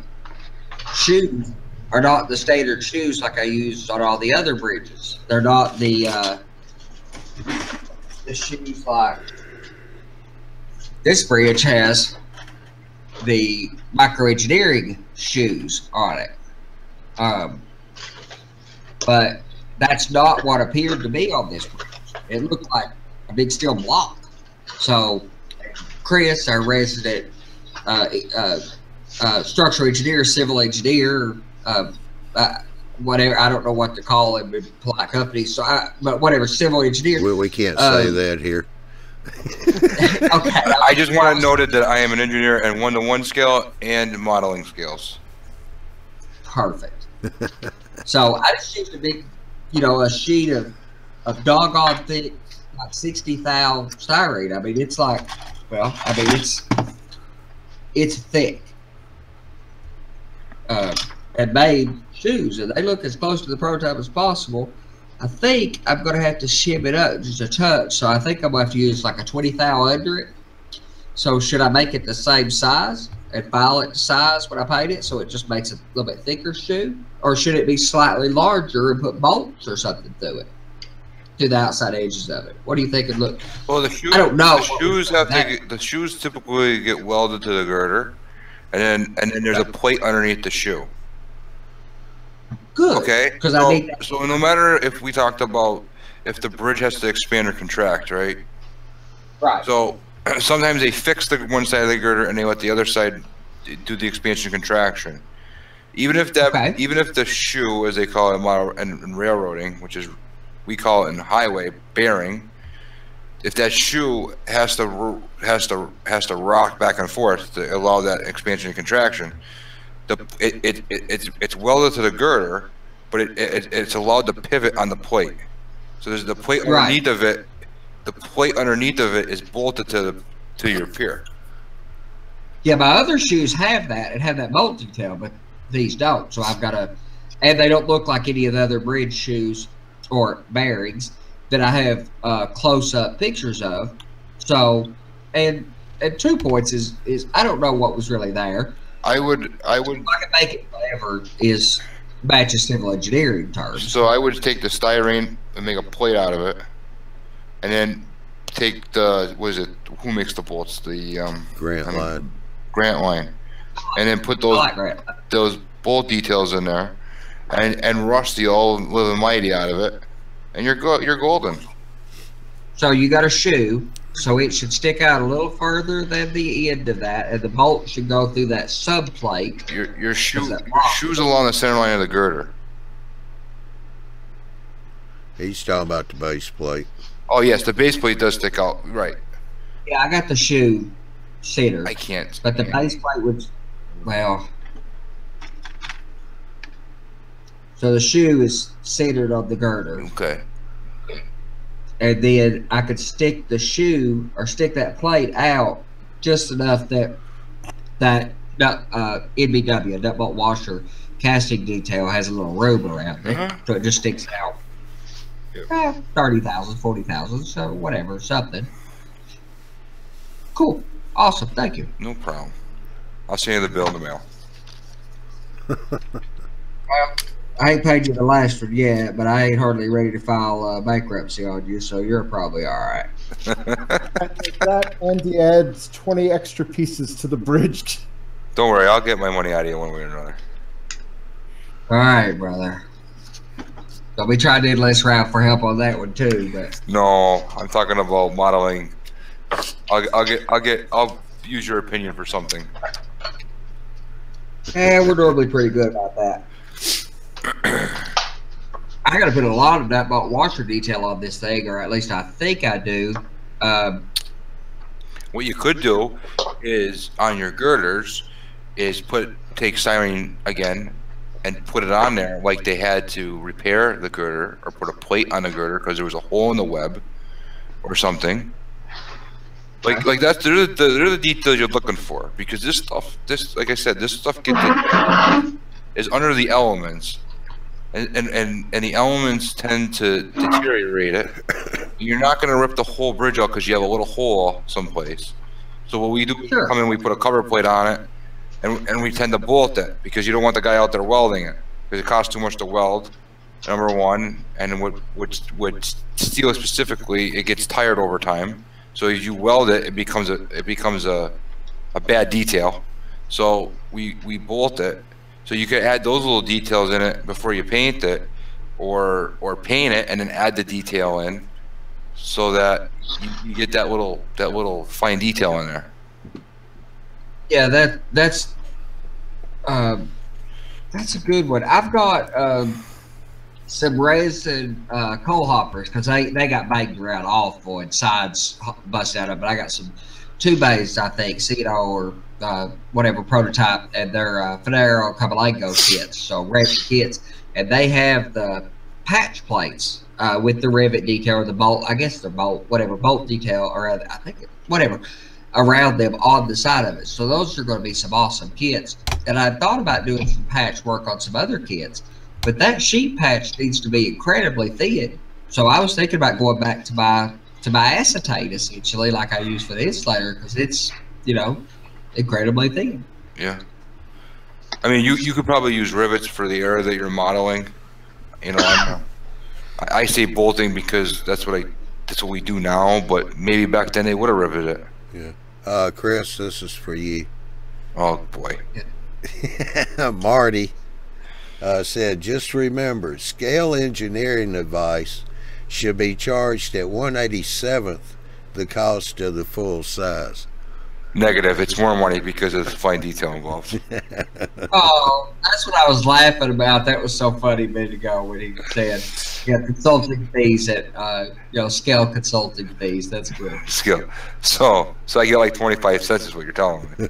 [SPEAKER 5] shoes are not the standard shoes like I use on all the other bridges. They're not the shoes like this bridge has the micro-engineering shoes on it. But that's not what appeared to be on this bridge. It looked like a big steel block. So Chris, our resident structural engineer, civil engineer, whatever, I don't know what to call him in polite companies. So, but whatever, civil engineer.
[SPEAKER 2] We can't say that here.
[SPEAKER 5] Okay.
[SPEAKER 1] I just want to note that I am an engineer in 1-to-1 scale and modeling scales.
[SPEAKER 5] Perfect. So I just used a big, a sheet of doggone thick, like 60 thou styrene. I mean, it's like, well, I mean, it's thick. And made shoes, and they look as close to the prototype as possible. I think I'm going to have to shim it up just a touch, so I think I'm going to have to use like a 20 thou under it. So should I make it the same size and file it to size when I paint it so it just makes a little bit thicker shoe? Or should it be slightly larger and put bolts or something through it, to the outside edges of it? What do you think it look?
[SPEAKER 1] Well, the shoes,
[SPEAKER 5] I don't know.
[SPEAKER 1] The shoes typically get welded to the girder, and then there's a plate underneath the shoe.
[SPEAKER 5] Good.
[SPEAKER 1] Okay.
[SPEAKER 5] Because I need that.
[SPEAKER 1] So no matter if we talked about if the bridge has to expand or contract, right?
[SPEAKER 5] Right.
[SPEAKER 1] So sometimes they fix the one side of the girder and they let the other side do the expansion contraction. Even if that, even if the shoe, as they call it in railroading, which is we call it in highway bearing, if that shoe has to rock back and forth to allow that expansion and contraction, it's welded to the girder, but it's allowed to pivot on the plate. So there's the plate underneath of it. The plate underneath of it is bolted to your pier.
[SPEAKER 5] Yeah, my other shoes have that and have that bolt detail, but these don't. So I've got and they don't look like any of the other bridge shoes or bearings that I have close-up pictures of. So, and 2 points is I don't know what was really there.
[SPEAKER 1] I would.
[SPEAKER 5] If I can make it whatever is matches civil engineering terms.
[SPEAKER 1] So I would take the styrene and make a plate out of it, and then take the who makes the bolts? The
[SPEAKER 2] Grant Line.
[SPEAKER 1] Grant Line, and then put those bolt details in there, and rush the all living mighty out of it, and you're golden.
[SPEAKER 5] So you got a shoe. So it should stick out a little further than the end of that, and the bolt should go through that subplate.
[SPEAKER 1] Your shoe's along the center line of the girder.
[SPEAKER 2] He's talking about the base plate.
[SPEAKER 1] Oh yes, the base plate does stick out, right?
[SPEAKER 5] Yeah, I got the shoe centered.
[SPEAKER 1] I can't.
[SPEAKER 5] But the base plate was, well. So the shoe is centered on the girder.
[SPEAKER 1] Okay.
[SPEAKER 5] and then I could stick the shoe or stick that plate out just enough that NBW, nut bolt washer casting detail, has a little room around it, so it just sticks out. 30,000, 40,000, so whatever, something. Cool, awesome, thank you.
[SPEAKER 1] No problem. I'll send you the bill in the mail.
[SPEAKER 5] Well, I ain't paid you the last one yet, but I ain't hardly ready to file bankruptcy on you, so you're probably all right.
[SPEAKER 3] That Andy adds 20 extra pieces to the bridge.
[SPEAKER 1] Don't worry, I'll get my money out of you one way or another.
[SPEAKER 5] All right, brother. So we tried to endless route for help on that one too, but
[SPEAKER 1] No, I'm talking about modeling. I'll use your opinion for something.
[SPEAKER 5] yeah, we're normally pretty good about that. I got to put a lot of nut bolt washer detail on this thing, or at least I think I do.
[SPEAKER 1] What you could do is on your girders is take styrene again and put it on there like they had to repair the girder or put a plate on the girder because there was a hole in the web or something. Like that's they're the details you're looking for, because this stuff, like I said, this stuff is under the elements, and the elements tend to deteriorate it. You're not going to rip the whole bridge out because you have a little hole someplace. So what we do is come in, we put a cover plate on it, and we tend to bolt it because you don't want the guy out there welding it because it costs too much to weld. Number one, and with steel specifically, it gets tired over time. So if you weld it, it becomes a bad detail. So we bolt it. So you can add those little details in it before you paint it, or paint it and then add the detail in, so that you get that little fine detail in there.
[SPEAKER 5] Yeah, that's a good one. I've got some resin coal hoppers because they got banged around awful and sides bust out of it. But I got some 2-bays, I think, Cedo or whatever prototype, and they're Finero Cabalango kits, so resin kits, and they have the patch plates with the rivet detail or the bolt, I guess they're bolt detail, or I think whatever, around them on the side of it. So those are going to be some awesome kits. And I thought about doing some patch work on some other kits, but that sheet patch needs to be incredibly thin. So I was thinking about going back to my acetate, essentially, like I use for the insulator, because it's, incredibly thin.
[SPEAKER 1] Yeah. I mean, you could probably use rivets for the area that you're modeling. I say bolting because that's what we do now, but maybe back then they would have riveted it.
[SPEAKER 2] Yeah. Chris, this is for you.
[SPEAKER 1] Oh boy.
[SPEAKER 2] Marty said, just remember, scale engineering advice should be charged at 1/87th the cost of the full size.
[SPEAKER 1] Negative. It's more money because of the fine detail involved.
[SPEAKER 5] Oh, that's what I was laughing about. That was so funny a minute ago when he said, consulting fees at, scale consulting fees. That's good.
[SPEAKER 1] Skill. So I get like 25 cents is what you're telling me.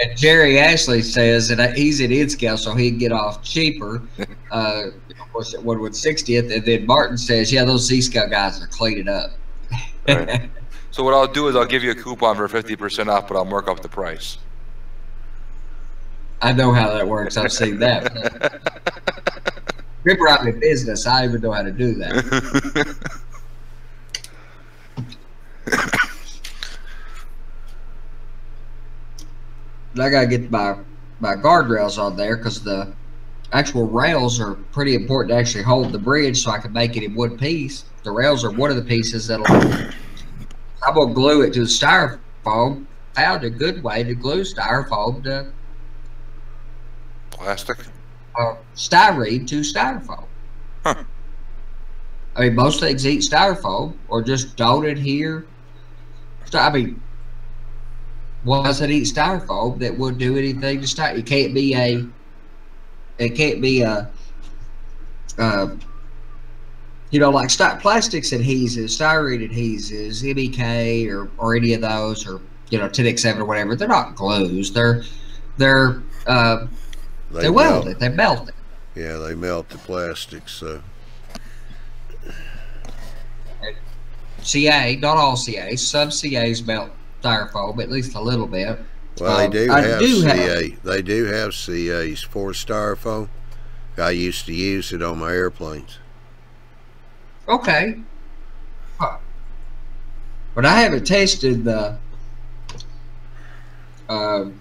[SPEAKER 5] And Jerry Ashley says that he's at N-scale, so he'd get off cheaper. Of course, at 1/60th. And then Martin says, those Z-scale guys are cleaning up.
[SPEAKER 1] Right. So what I'll do is I'll give you a coupon for 50% off, but I'll mark up the price.
[SPEAKER 5] I know how that works. I've seen that. Remember, I'm in business. I even know how to do that. I gotta get my guardrails on there because the actual rails are pretty important to actually hold the bridge, so I can make it in one piece. The rails are one of the pieces that'll. I'm gonna glue it to the styrofoam. Found a good way to glue styrofoam to
[SPEAKER 1] plastic.
[SPEAKER 5] Styrene to styrofoam.
[SPEAKER 1] Huh.
[SPEAKER 5] I mean, most things eat styrofoam, or just don't adhere. I mean, what does it eat styrofoam that would do anything to styrofoam? It can't be like plastics adhesives, styrene adhesives, MEK or any of those, or 10X7 or whatever. They're not glues. They're welded. They melt it.
[SPEAKER 2] Yeah, they melt the plastic. So
[SPEAKER 5] CA, not all CAs. Some CAs melt styrofoam, at least a little bit.
[SPEAKER 2] Well, they do have CA. They do have CAs for styrofoam. I used to use it on my airplanes.
[SPEAKER 5] Okay. Huh. But I haven't tested the. Well,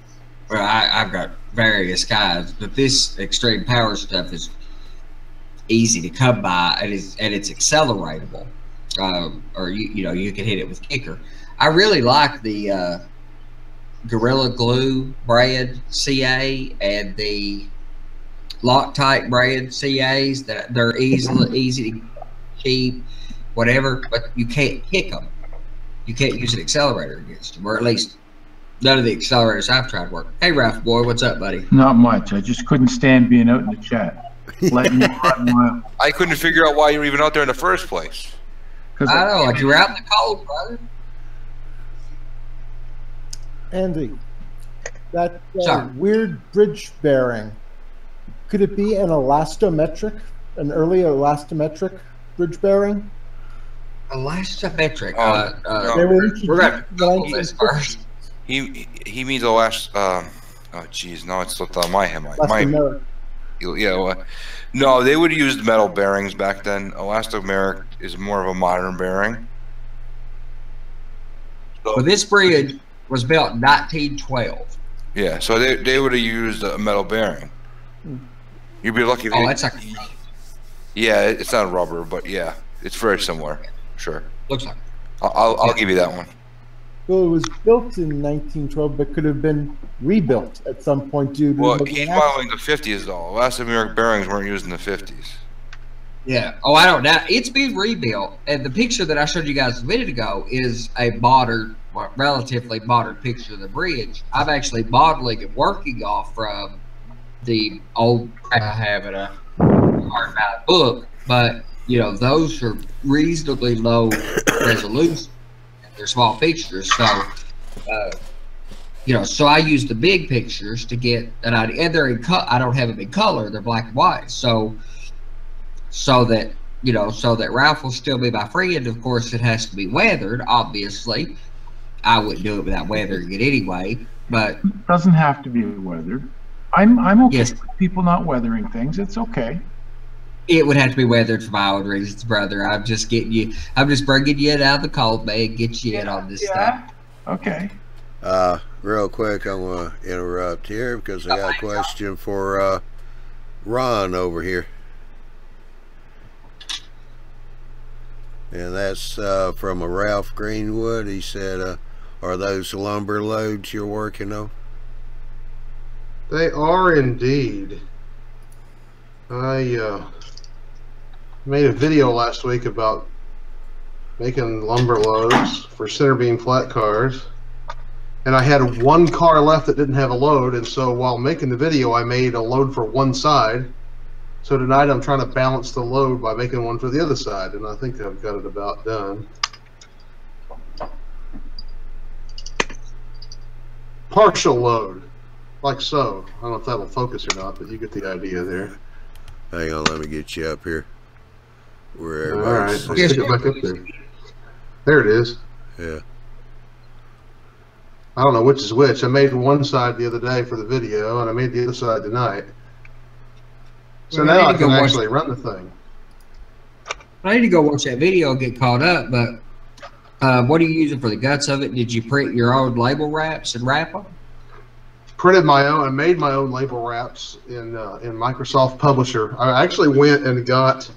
[SPEAKER 5] I've got various kinds, but this extreme power stuff is easy to come by, and it's acceleratable. Or you can hit it with kicker. I really like the Gorilla Glue brand CA and the Loctite brand CAs. That they're easy to cheap, whatever, but you can't kick them. You can't use an accelerator against them, or at least none of the accelerators I've tried work. Hey, Ralph boy, what's up, buddy?
[SPEAKER 7] Not much. I just couldn't stand being out in the chat.
[SPEAKER 1] I couldn't figure out why you were even out there in the first place.
[SPEAKER 5] I know, like you're out in the cold, brother.
[SPEAKER 3] Andy, that weird bridge bearing, could it be an elastometric, an early elastometric bridge bearing?
[SPEAKER 5] Elastometric.
[SPEAKER 3] We're
[SPEAKER 5] going to Google this first.
[SPEAKER 1] He means oh geez, no, it's slipped out of my head. No, they would use metal bearings back then. Elastomeric is more of a modern bearing.
[SPEAKER 5] Well, this bridge was built in 1912.
[SPEAKER 1] Yeah, so they would have used a metal bearing. You'd be lucky.
[SPEAKER 5] That's like.
[SPEAKER 1] Yeah, it's not rubber, but yeah, it's very similar. Sure.
[SPEAKER 5] Looks like.
[SPEAKER 1] I'll give you that one.
[SPEAKER 3] Well, it was built in 1912, but could have been rebuilt at some point due to.
[SPEAKER 1] Well, he's modeling the 50s though. Elastomeric bearings weren't used in the 50s.
[SPEAKER 5] Yeah. Oh, I don't know. It's been rebuilt, and the picture that I showed you guys a minute ago is a modern, relatively modern picture of the bridge. I'm actually modeling and working off from the old I have in a hardbound book, but those are reasonably low resolution. They're small pictures, so so I use the big pictures to get an idea. And they're in I don't have them in color; they're black and white. So that Ralph will still be my friend. Of course, it has to be weathered. Obviously, I wouldn't do it without weathering it anyway. But
[SPEAKER 7] it doesn't have to be weathered. I'm okay with people not weathering things. It's okay.
[SPEAKER 5] It would have to be weathered for my own reasons, brother. I'm just bringing you out of the cold, man. Get you in on this stuff.
[SPEAKER 7] Okay.
[SPEAKER 2] Real quick, I'm going to interrupt here because I got a question for Ron over here. And that's from a Ralph Greenwood. He said, are those lumber loads you're working on?
[SPEAKER 4] They are indeed. I made a video last week about making lumber loads for center beam flat cars, and I had one car left that didn't have a load, and so while making the video I made a load for one side. So tonight I'm trying to balance the load by making one for the other side, and I think I've got it about done. Partial load, like so. I don't know if that'll focus or not, but you get the idea there.
[SPEAKER 2] Hang on, let me get you up here. Where
[SPEAKER 4] all right, let's stick it back up there. There it is.
[SPEAKER 2] Yeah.
[SPEAKER 4] I don't know which is which. I made one side the other day for the video, and I made the other side tonight. So now I can actually run the thing.
[SPEAKER 5] I need to go watch that video and get caught up, but what are you using for the guts of it? Did you print your own label wraps and wrap them?
[SPEAKER 4] Printed my own. I made my own label wraps in Microsoft Publisher. I actually went and got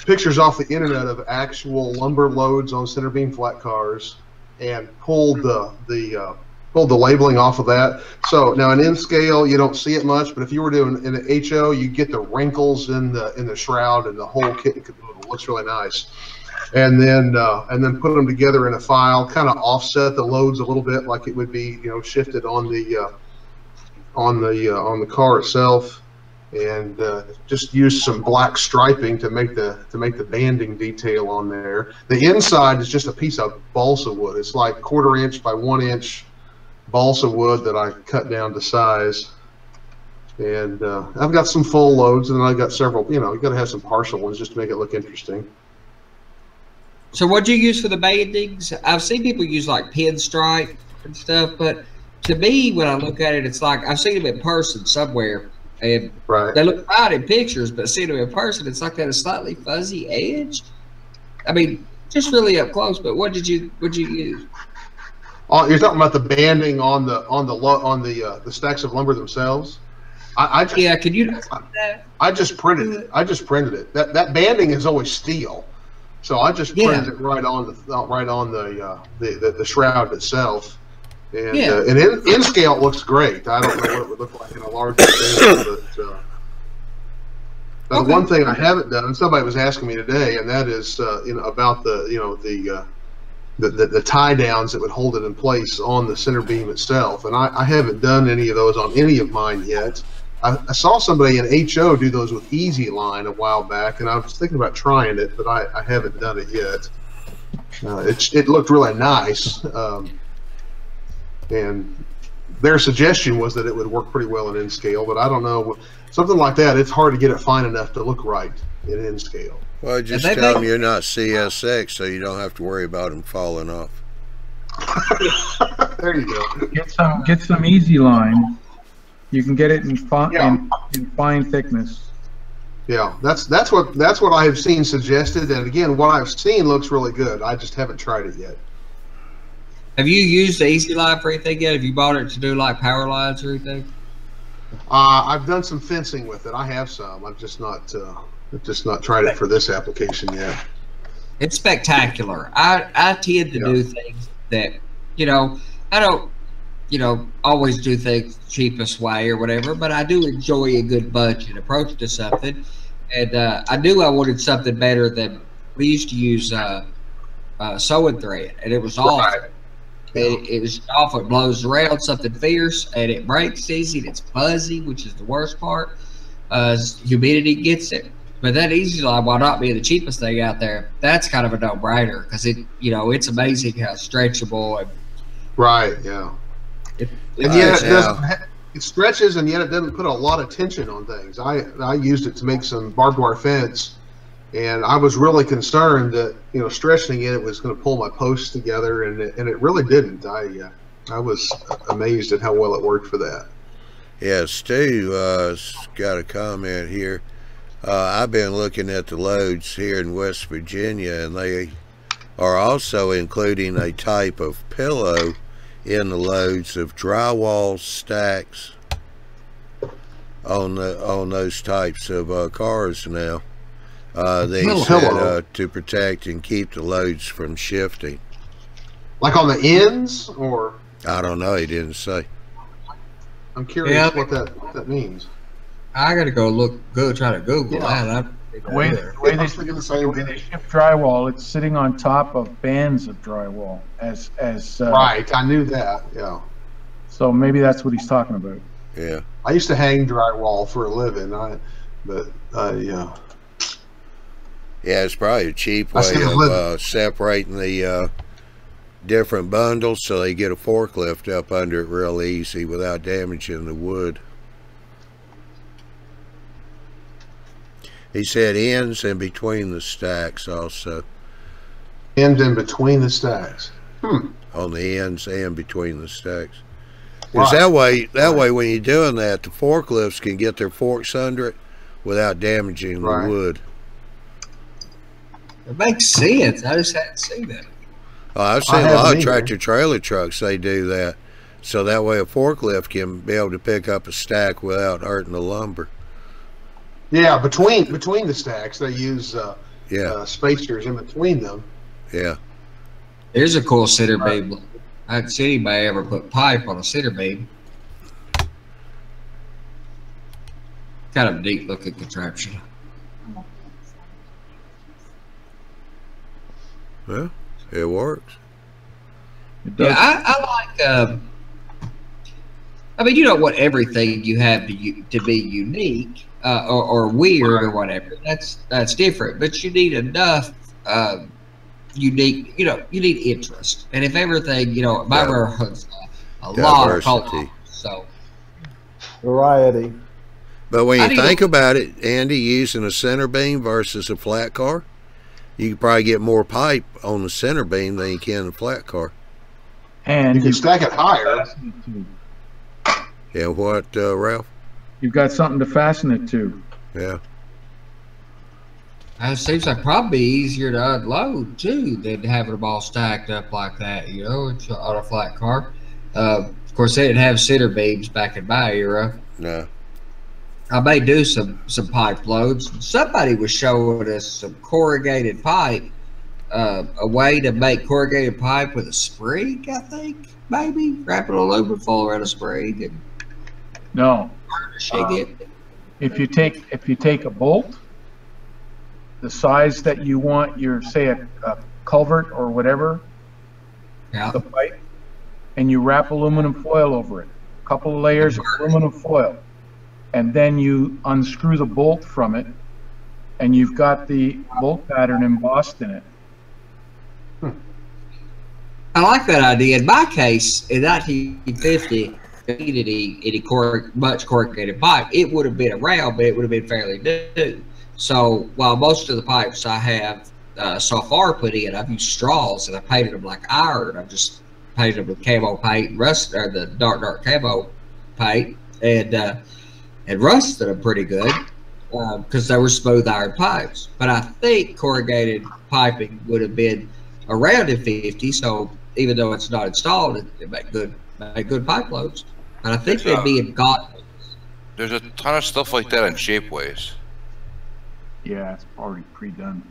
[SPEAKER 4] pictures off the internet of actual lumber loads on center beam flat cars and pulled the labeling off of that. So now in N-scale you don't see it much, but if you were doing in an HO, you get the wrinkles in the shroud and the whole kit and caboodle. It looks really nice. And then put them together in a file, kind of offset the loads a little bit, like it would be, shifted on the car itself, and just use some black striping to make the banding detail on there. The inside is just a piece of balsa wood. It's like 1/4 inch by 1 inch balsa wood that I cut down to size. And I've got some full loads, and then I've got several. You got to have some partial ones just to make it look interesting.
[SPEAKER 5] So what'd you use for the bandings? I've seen people use like pinstripe and stuff, but to me, when I look at it, it's like I've seen them in person somewhere, and they look fine in pictures, but seeing them in person, it's like that a slightly fuzzy edge. I mean, just really up close. But what'd you use?
[SPEAKER 4] Oh, you're talking about the banding on the stacks of lumber themselves.
[SPEAKER 5] Yeah, can you?
[SPEAKER 4] I just printed it. That banding is always steel, so I just printed it right on the shroud itself. And in scale it looks great. I don't know what it would look like in a larger scale, but the one thing I haven't done, and somebody was asking me today, and that is about the tie downs that would hold it in place on the center beam itself. And I haven't done any of those on any of mine yet. I saw somebody in HO do those with Easy Line a while back, and I was thinking about trying it, but I haven't done it yet. It looked really nice. And their suggestion was that it would work pretty well in N-scale, but I don't know. Something like that, it's hard to get it fine enough to look right in N-scale.
[SPEAKER 2] Well, just tell them you're not CSX, so you don't have to worry about them falling off.
[SPEAKER 4] There you go.
[SPEAKER 7] Get some Easy Line. You can get it in fine thickness.
[SPEAKER 4] Yeah, that's what I have seen suggested, and again, what I've seen looks really good. I just haven't tried it yet.
[SPEAKER 5] Have you used the Easy Line for anything yet? Have you bought it to do like power lines or anything?
[SPEAKER 4] I've done some fencing with it. I have some. I've just not tried it for this application yet.
[SPEAKER 5] It's spectacular. I tend to do things that, I don't, always do things the cheapest way or whatever, but I do enjoy a good budget approach to something. And I knew I wanted something better than we used to use sewing thread, and it was awful. It was awful. It blows around something fierce, and it breaks easy, and it's fuzzy, which is the worst part. Humidity gets it. But that Easy Line, while not being the cheapest thing out there, that's kind of a no-brainer because it's amazing how stretchable and
[SPEAKER 4] it stretches, and yet it doesn't put a lot of tension on things. I used it to make some barbed wire fence, and I was really concerned that stretching it was going to pull my posts together, and it really didn't. I was amazed at how well it worked for that.
[SPEAKER 2] Yeah, Stu's got a comment here. I've been looking at the loads here in West Virginia, and they are also including a type of pillow in the loads of drywall stacks on those types of cars now. They said to protect and keep the loads from shifting.
[SPEAKER 4] Like on the ends, or?
[SPEAKER 2] I don't know. He didn't say.
[SPEAKER 4] I'm curious what that means.
[SPEAKER 5] I gotta go try to Google that.
[SPEAKER 7] The way they ship drywall, it's sitting on top of bands of drywall
[SPEAKER 4] right. I knew that. Yeah.
[SPEAKER 7] So maybe that's what he's talking about.
[SPEAKER 2] Yeah.
[SPEAKER 4] I used to hang drywall for a living. Yeah.
[SPEAKER 2] Yeah, it's probably a cheap way of separating the different bundles so they get a forklift up under it real easy without damaging the wood. He said ends in between the stacks also.
[SPEAKER 4] Ends in between the stacks.
[SPEAKER 2] On the ends and between the stacks. Because that way when you're doing that, the forklifts can get their forks under it without damaging the wood.
[SPEAKER 5] It makes sense. I just hadn't seen that.
[SPEAKER 2] I've seen a lot of tractor trailer trucks, they do that. So that way a forklift can be able to pick up a stack without hurting the lumber.
[SPEAKER 4] Yeah, between the stacks, they use spacers in between them.
[SPEAKER 2] Yeah.
[SPEAKER 5] There's a cool center beam. I haven't seen anybody ever put pipe on a center beam. Kind of neat looking contraption.
[SPEAKER 2] Well, it works.
[SPEAKER 5] Yeah, I like. I mean, you don't want everything you have to be unique or weird or whatever. That's different. But you need enough unique. You need interest. And if everything, my railroad's a lot of culture, so
[SPEAKER 3] variety.
[SPEAKER 2] But when you think about it, Andy, using a center beam versus a flat car, You could probably get more pipe on the center beam than you can in a flat car.
[SPEAKER 7] And
[SPEAKER 4] you can stack it higher.
[SPEAKER 2] Yeah, what, Ralph?
[SPEAKER 7] You've got something to fasten it to.
[SPEAKER 2] Yeah.
[SPEAKER 5] It seems like probably easier to unload too than having them all stacked up like that. You know, it's on a flat car. Of course, they didn't have center beams back in my era.
[SPEAKER 2] No.
[SPEAKER 5] I may do some pipe loads. Somebody was showing us some corrugated pipe, a way to make corrugated pipe with a spring. I think maybe wrapping aluminum foil around a spring and
[SPEAKER 7] No.
[SPEAKER 5] burnishing it.
[SPEAKER 7] If you take a bolt, the size that you want your, say, a culvert or whatever,
[SPEAKER 5] Yeah.
[SPEAKER 7] the pipe, and you wrap aluminum foil over it, a couple of layers of aluminum foil, and then you unscrew the bolt from it, and you've got the bolt pattern embossed in it.
[SPEAKER 5] I like that idea. In my case, in 1950, if I needed any much corrugated pipe, it would have been around, but it would have been fairly new. So while most of the pipes I have so far put in, I've used straws and I painted them like iron. I've just painted them with camo paint and or the dark camo paint, and rusted them pretty good because they were smooth iron pipes. But I think corrugated piping would have been around in 50. So even though it's not installed, it make good pipe loads. And I think they'd be in Gotland.
[SPEAKER 1] There's a ton of stuff like that on Shapeways.
[SPEAKER 7] Yeah, it's already pre-done.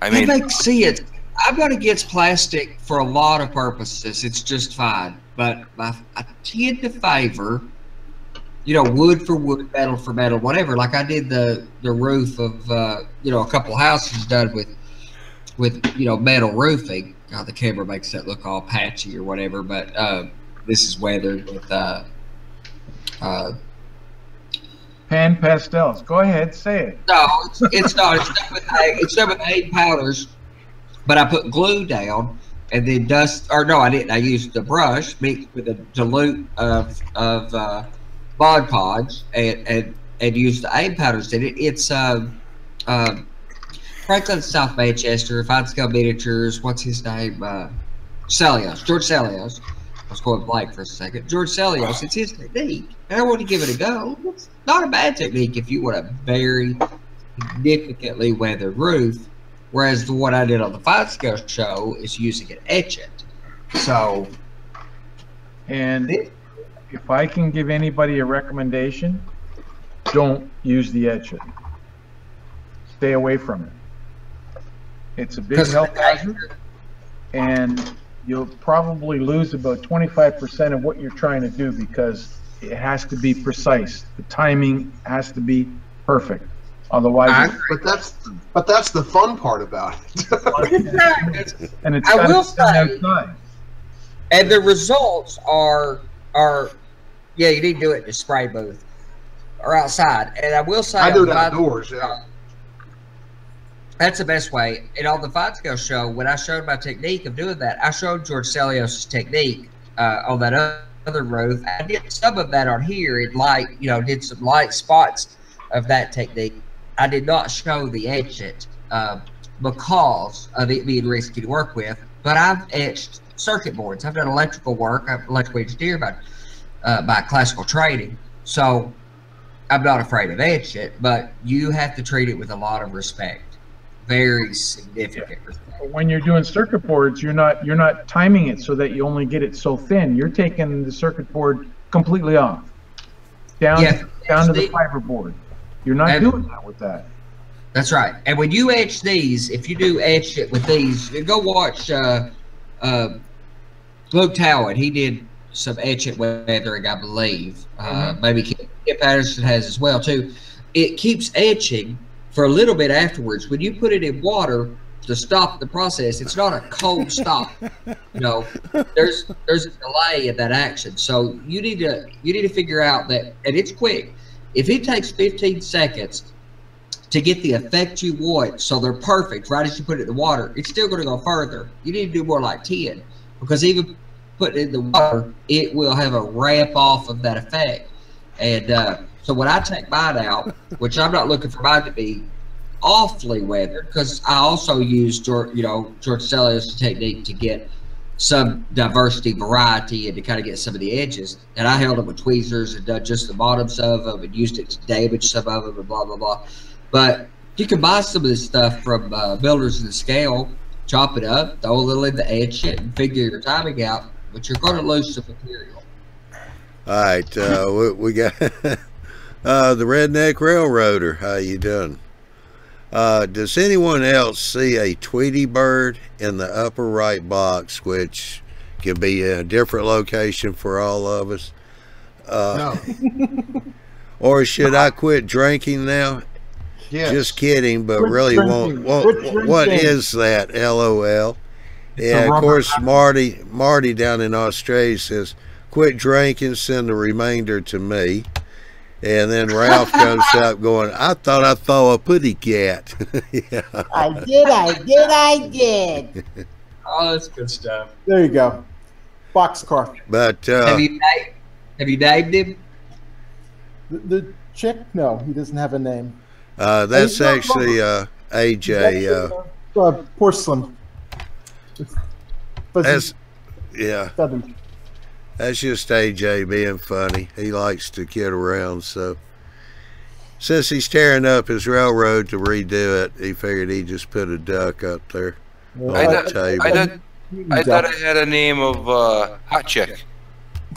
[SPEAKER 1] I mean,
[SPEAKER 5] I'm not against plastic for a lot of purposes. It's just fine. But I tend to favor, wood for wood, metal for metal, whatever. Like I did the roof of, a couple houses done with metal roofing. God, the camera makes that look all patchy or whatever. But this is weathered with
[SPEAKER 7] Pan pastels. Go ahead, say it.
[SPEAKER 5] No, it's not. It's done with 8 powders, but I put glue down and then I didn't. I used the brush mixed with a dilute of Mod Podge and used the 8 powders in it. It's Franklin, South Manchester, Fine Scale Miniatures. What's his name? Celios, George Celios. I was going blank for a second. George Celios, it's his technique. And I want to give it a go. It's not a bad technique if you want a very significantly weathered roof. Whereas the one I did on the Fine Scale show is using an etchant. So,
[SPEAKER 7] and if I can give anybody a recommendation, don't use the etchant. Stay away from it. It's a big health hazard, and you'll probably lose about 25% of what you're trying to do because it has to be precise. The timing has to be perfect. Otherwise,
[SPEAKER 4] but that's the fun part about it.
[SPEAKER 7] And it's
[SPEAKER 5] I will say,
[SPEAKER 7] outside.
[SPEAKER 5] And the results are yeah, you need to do it in the spray booth or outside. And I will say,
[SPEAKER 4] I do it outdoors. Yeah.
[SPEAKER 5] That's the best way. And on the Fine Scale show, when I showed my technique of doing that, I showed George Celios' technique on that other roof. I did some of that on here in light, did some light spots of that technique. I did not show the etchant because of it being risky to work with, but I've etched circuit boards. I've done electrical work. I'm an electrical engineer by classical training. So I'm not afraid of etch it, but you have to treat it with a lot of respect. Very significant respect.
[SPEAKER 7] When you're doing circuit boards, you're not timing it so that you only get it so thin. You're taking the circuit board completely off, down to the fiber board. You're not doing that with that.
[SPEAKER 5] That's right. And when you etch these, if you do etch it with these, go watch Luke Towan. He did some etchant weathering, I believe. Maybe Kip Patterson has as well too. It keeps etching for a little bit afterwards. When you put it in water to stop the process, it's not a cold stop. There's a delay in that action. So you need to figure out that, and it's quick. If it takes 15 seconds to get the effect you want, so they're perfect right as you put it in the water, it's still going to go further. You need to do more like 10, because even putting it in the water, it will have a ramp off of that effect. And so when I take mine out, which I'm not looking for mine to be awfully weathered, because I also use George Celios' technique to get some diversity, variety, and to kind of get some of the edges. And I held them with tweezers and done just the bottoms of them and used it to damage some of them and blah, blah, blah. But you can buy some of this stuff from Builders of the Scale, chop it up, throw a little in the edge shit, and figure your timing out, but you're going to lose some material.
[SPEAKER 2] All right, we got the Redneck Railroader. How you doing? Does anyone else see a Tweety bird in the upper right box, which can be a different location for all of us?
[SPEAKER 4] No.
[SPEAKER 2] Or should I quit drinking now?
[SPEAKER 4] Yes.
[SPEAKER 2] Just kidding, but
[SPEAKER 3] Quit
[SPEAKER 2] really
[SPEAKER 3] drinking.
[SPEAKER 2] won't. What is that? LOL. Yeah, of course, Marty down in Australia says, quit drinking, send the remainder to me. And then Ralph comes up going, I thought I saw a putty cat. Yeah.
[SPEAKER 3] I did.
[SPEAKER 5] Oh, that's good stuff.
[SPEAKER 3] There you go. Boxcar.
[SPEAKER 2] But
[SPEAKER 5] Have you named him?
[SPEAKER 3] The chick? No, he doesn't have a name.
[SPEAKER 2] that's actually AJ.
[SPEAKER 3] Porcelain.
[SPEAKER 2] That's, yeah.
[SPEAKER 3] Feathered.
[SPEAKER 2] That's just AJ being funny. He likes to kid around, so since he's tearing up his railroad to redo it, he figured he'd just put a duck up there on the table.
[SPEAKER 1] I thought I had a name of Hot Chick.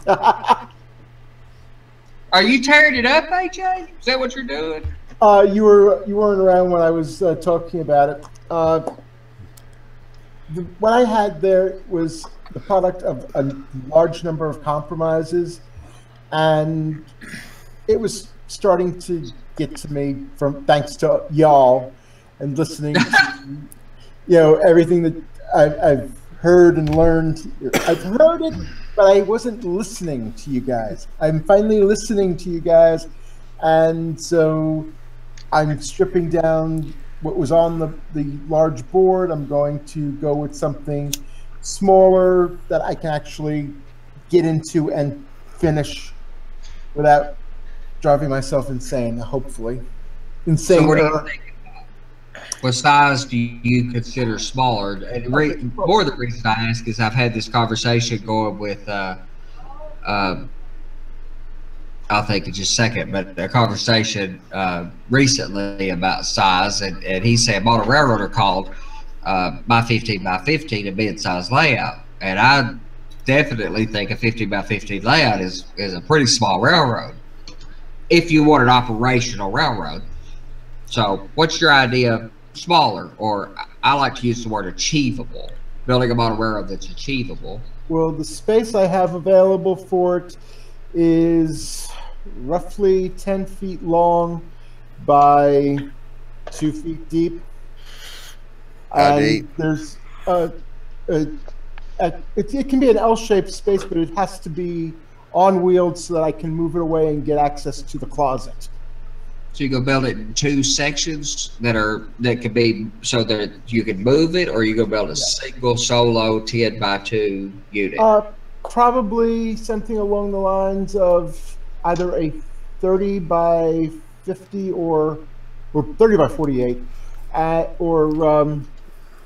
[SPEAKER 5] Are you tearing it up, AJ? Is that what you're doing?
[SPEAKER 3] You weren't around when I was talking about it. What I had there was the product of a large number of compromises, and it was starting to get to me from thanks to y'all and listening to everything that I've heard and learned. I've heard it, but I wasn't listening to you guys. I'm finally listening to you guys, and so I'm stripping down what was on the large board. I'm going to go with something smaller that I can actually get into and finish without driving myself insane, hopefully. Insane.
[SPEAKER 5] So what do you think about? What size do you consider smaller? And more the reason I ask is I've had this conversation going with I'll think in just a second, but a conversation recently about size, and he said, bought a railroader called my 15 by 15 a mid-size layout, and I definitely think a 15 by 15 layout is a pretty small railroad if you want an operational railroad. So what's your idea of smaller, or I like to use the word achievable, building a model railroad that's achievable?
[SPEAKER 3] Well, the space I have available for it is roughly 10 feet long by 2 feet deep. And there's it can be an L-shaped space, but it has to be on wheels so that I can move it away and get access to the closet.
[SPEAKER 5] So you go build it in two sections that could be so that you can move it, or you go build a single solo 10 by 2 unit?
[SPEAKER 3] Probably something along the lines of either a 30 by 50 or 30 by 48 or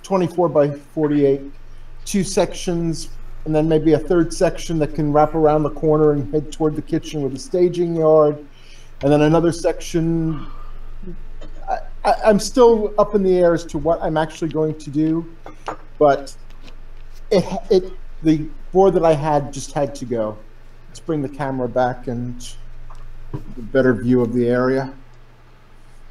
[SPEAKER 3] 24 by 48, 2 sections, and then maybe a third section that can wrap around the corner and head toward the kitchen with a staging yard, and then another section. I'm still up in the air as to what I'm actually going to do, but the board that I had just had to go. Let's bring the camera back and a better view of the area.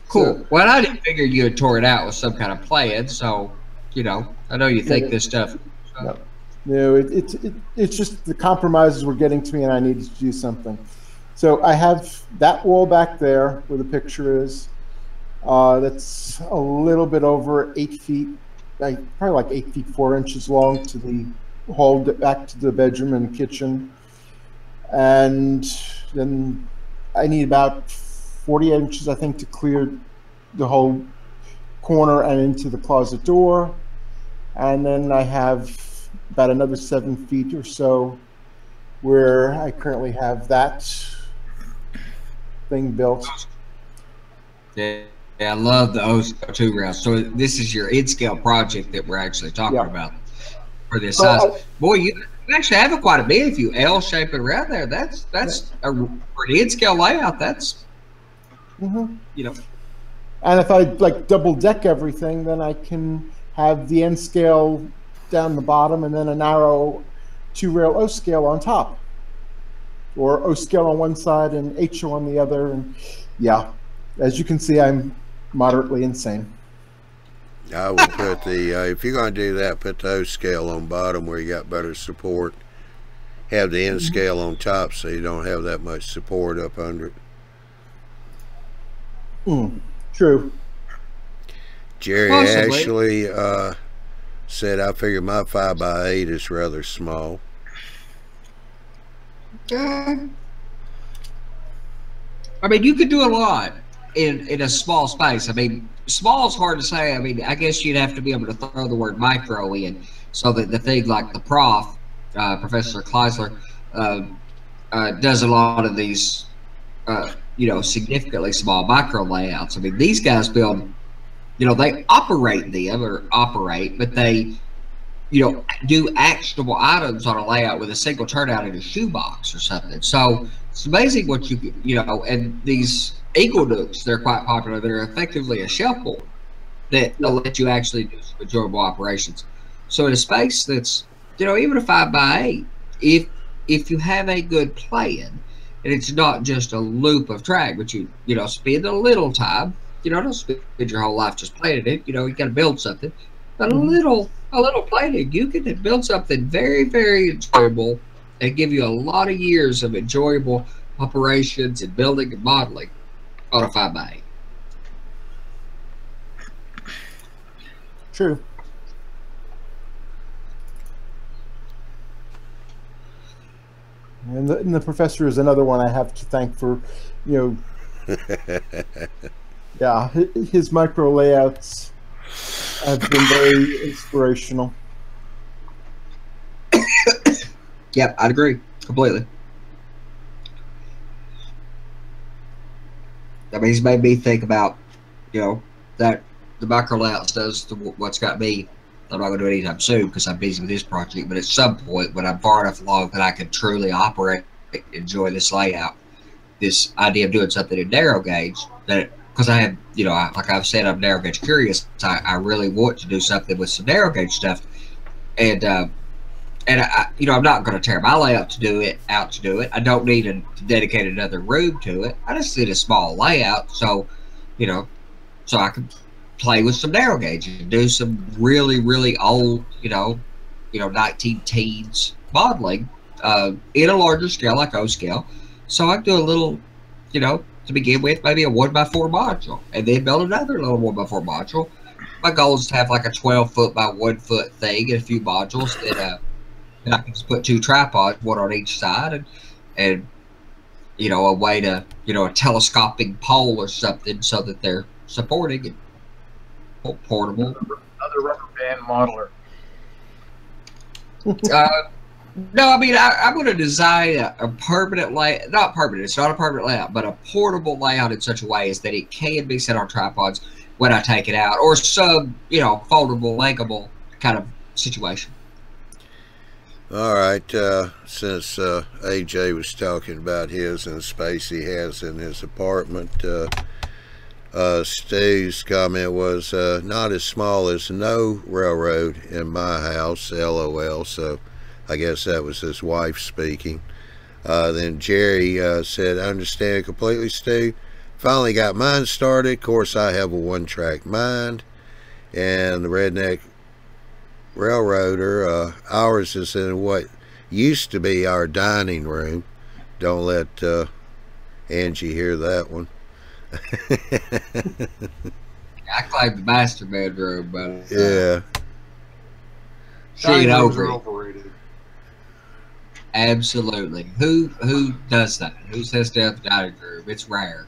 [SPEAKER 5] Cool.
[SPEAKER 3] So,
[SPEAKER 5] well, I didn't figure you had tore it out with some kind of plan, so I know you think this stuff. So.
[SPEAKER 3] No, it's just the compromises were getting to me, and I needed to do something. So I have that wall back there where the picture is. That's a little bit over 8 feet, probably like 8 feet 4 inches long to the hall back to the bedroom and kitchen. And then I need about 40 inches, I think, to clear the whole corner and into the closet door. And then I have about another 7 feet or so where I currently have that thing built.
[SPEAKER 5] Yeah. Yeah, I love the O2 routes. So this is your in-scale project that we're actually talking about for this size. Boy, you actually have it quite a bit if you L-shape it around there. That's for an in-scale layout. That's you know.
[SPEAKER 3] And if I like double deck everything, then I can have the N scale down the bottom and then a narrow 2-rail O scale on top, or O scale on one side and HO on the other. And yeah, as you can see, I'm moderately insane.
[SPEAKER 2] I would put the, if you're going to do that, put the O scale on bottom where you got better support. Have the N scale on top so you don't have that much support up under it.
[SPEAKER 3] True.
[SPEAKER 2] Jerry Ashley said, I figure my 5x8 is rather small.
[SPEAKER 5] I mean, you could do a lot in a small space. I mean, small is hard to say. I mean, I guess you'd have to be able to throw the word micro in so that the thing like the Professor Kleisler, does a lot of these, significantly small micro layouts. I mean, these guys build, they operate, but they, do actionable items on a layout with a single turnout in a shoebox or something. So it's amazing what and these Eagle Nukes, they're quite popular. They're effectively a shelf board that let you actually do some enjoyable operations. So in a space that's, even a 5x8, if you have a good plan, and it's not just a loop of track, but you spend a little time, don't spend your whole life just planning it. You got to build something, but a little planning, you can build something very, very enjoyable and give you a lot of years of enjoyable operations and building and modeling on a 5x8.
[SPEAKER 3] True. And the professor is another one I have to thank for, yeah, his micro layouts have been very inspirational.
[SPEAKER 5] Yep, I'd agree completely. I mean, he's made me think about, that the micro layouts does what's got me. I'm not going to do it anytime soon because I'm busy with this project, but at some point when I'm far enough along that I can truly operate, enjoy this layout, this idea of doing something in narrow gauge, that because I have, like I've said, I'm narrow gauge curious. So I really want to do something with some narrow gauge stuff, and I, I'm not going to tear my layout to do it. I don't need to dedicate another room to it. I just need a small layout, so so I can play with some narrow gauge and do some really, really old, 19 teens modeling in a larger scale like O scale. So I can do a little, to begin with, maybe a 1x4 module, and then build another little 1x4 module. My goal is to have like a 12-foot by 1 foot thing and a few modules that I can just put 2 tripods, one on each side, and a way to, a telescoping pole or something so that they're supporting it. Portable.
[SPEAKER 7] Another rubber band modeler.
[SPEAKER 5] No, I mean, I'm going to design a permanent layout, not permanent, it's not a permanent layout, but a portable layout in such a way as that it can be set on tripods when I take it out, or some, foldable, leggable kind of situation.
[SPEAKER 2] All right, since AJ was talking about his and the space he has in his apartment, Stu's comment was not as small as no railroad in my house, LOL. So I guess that was his wife speaking. Then Jerry said, I understand completely, Stu. Finally got mine started. Of course, I have a one-track mind. And the Redneck Railroader, ours is in what used to be our dining room. Don't let Angie hear that one.
[SPEAKER 5] I claim the master bedroom, but
[SPEAKER 2] yeah,
[SPEAKER 5] she ain't
[SPEAKER 4] overrated.
[SPEAKER 5] Absolutely. Who does that? Who sits down at the dining room? It's rare.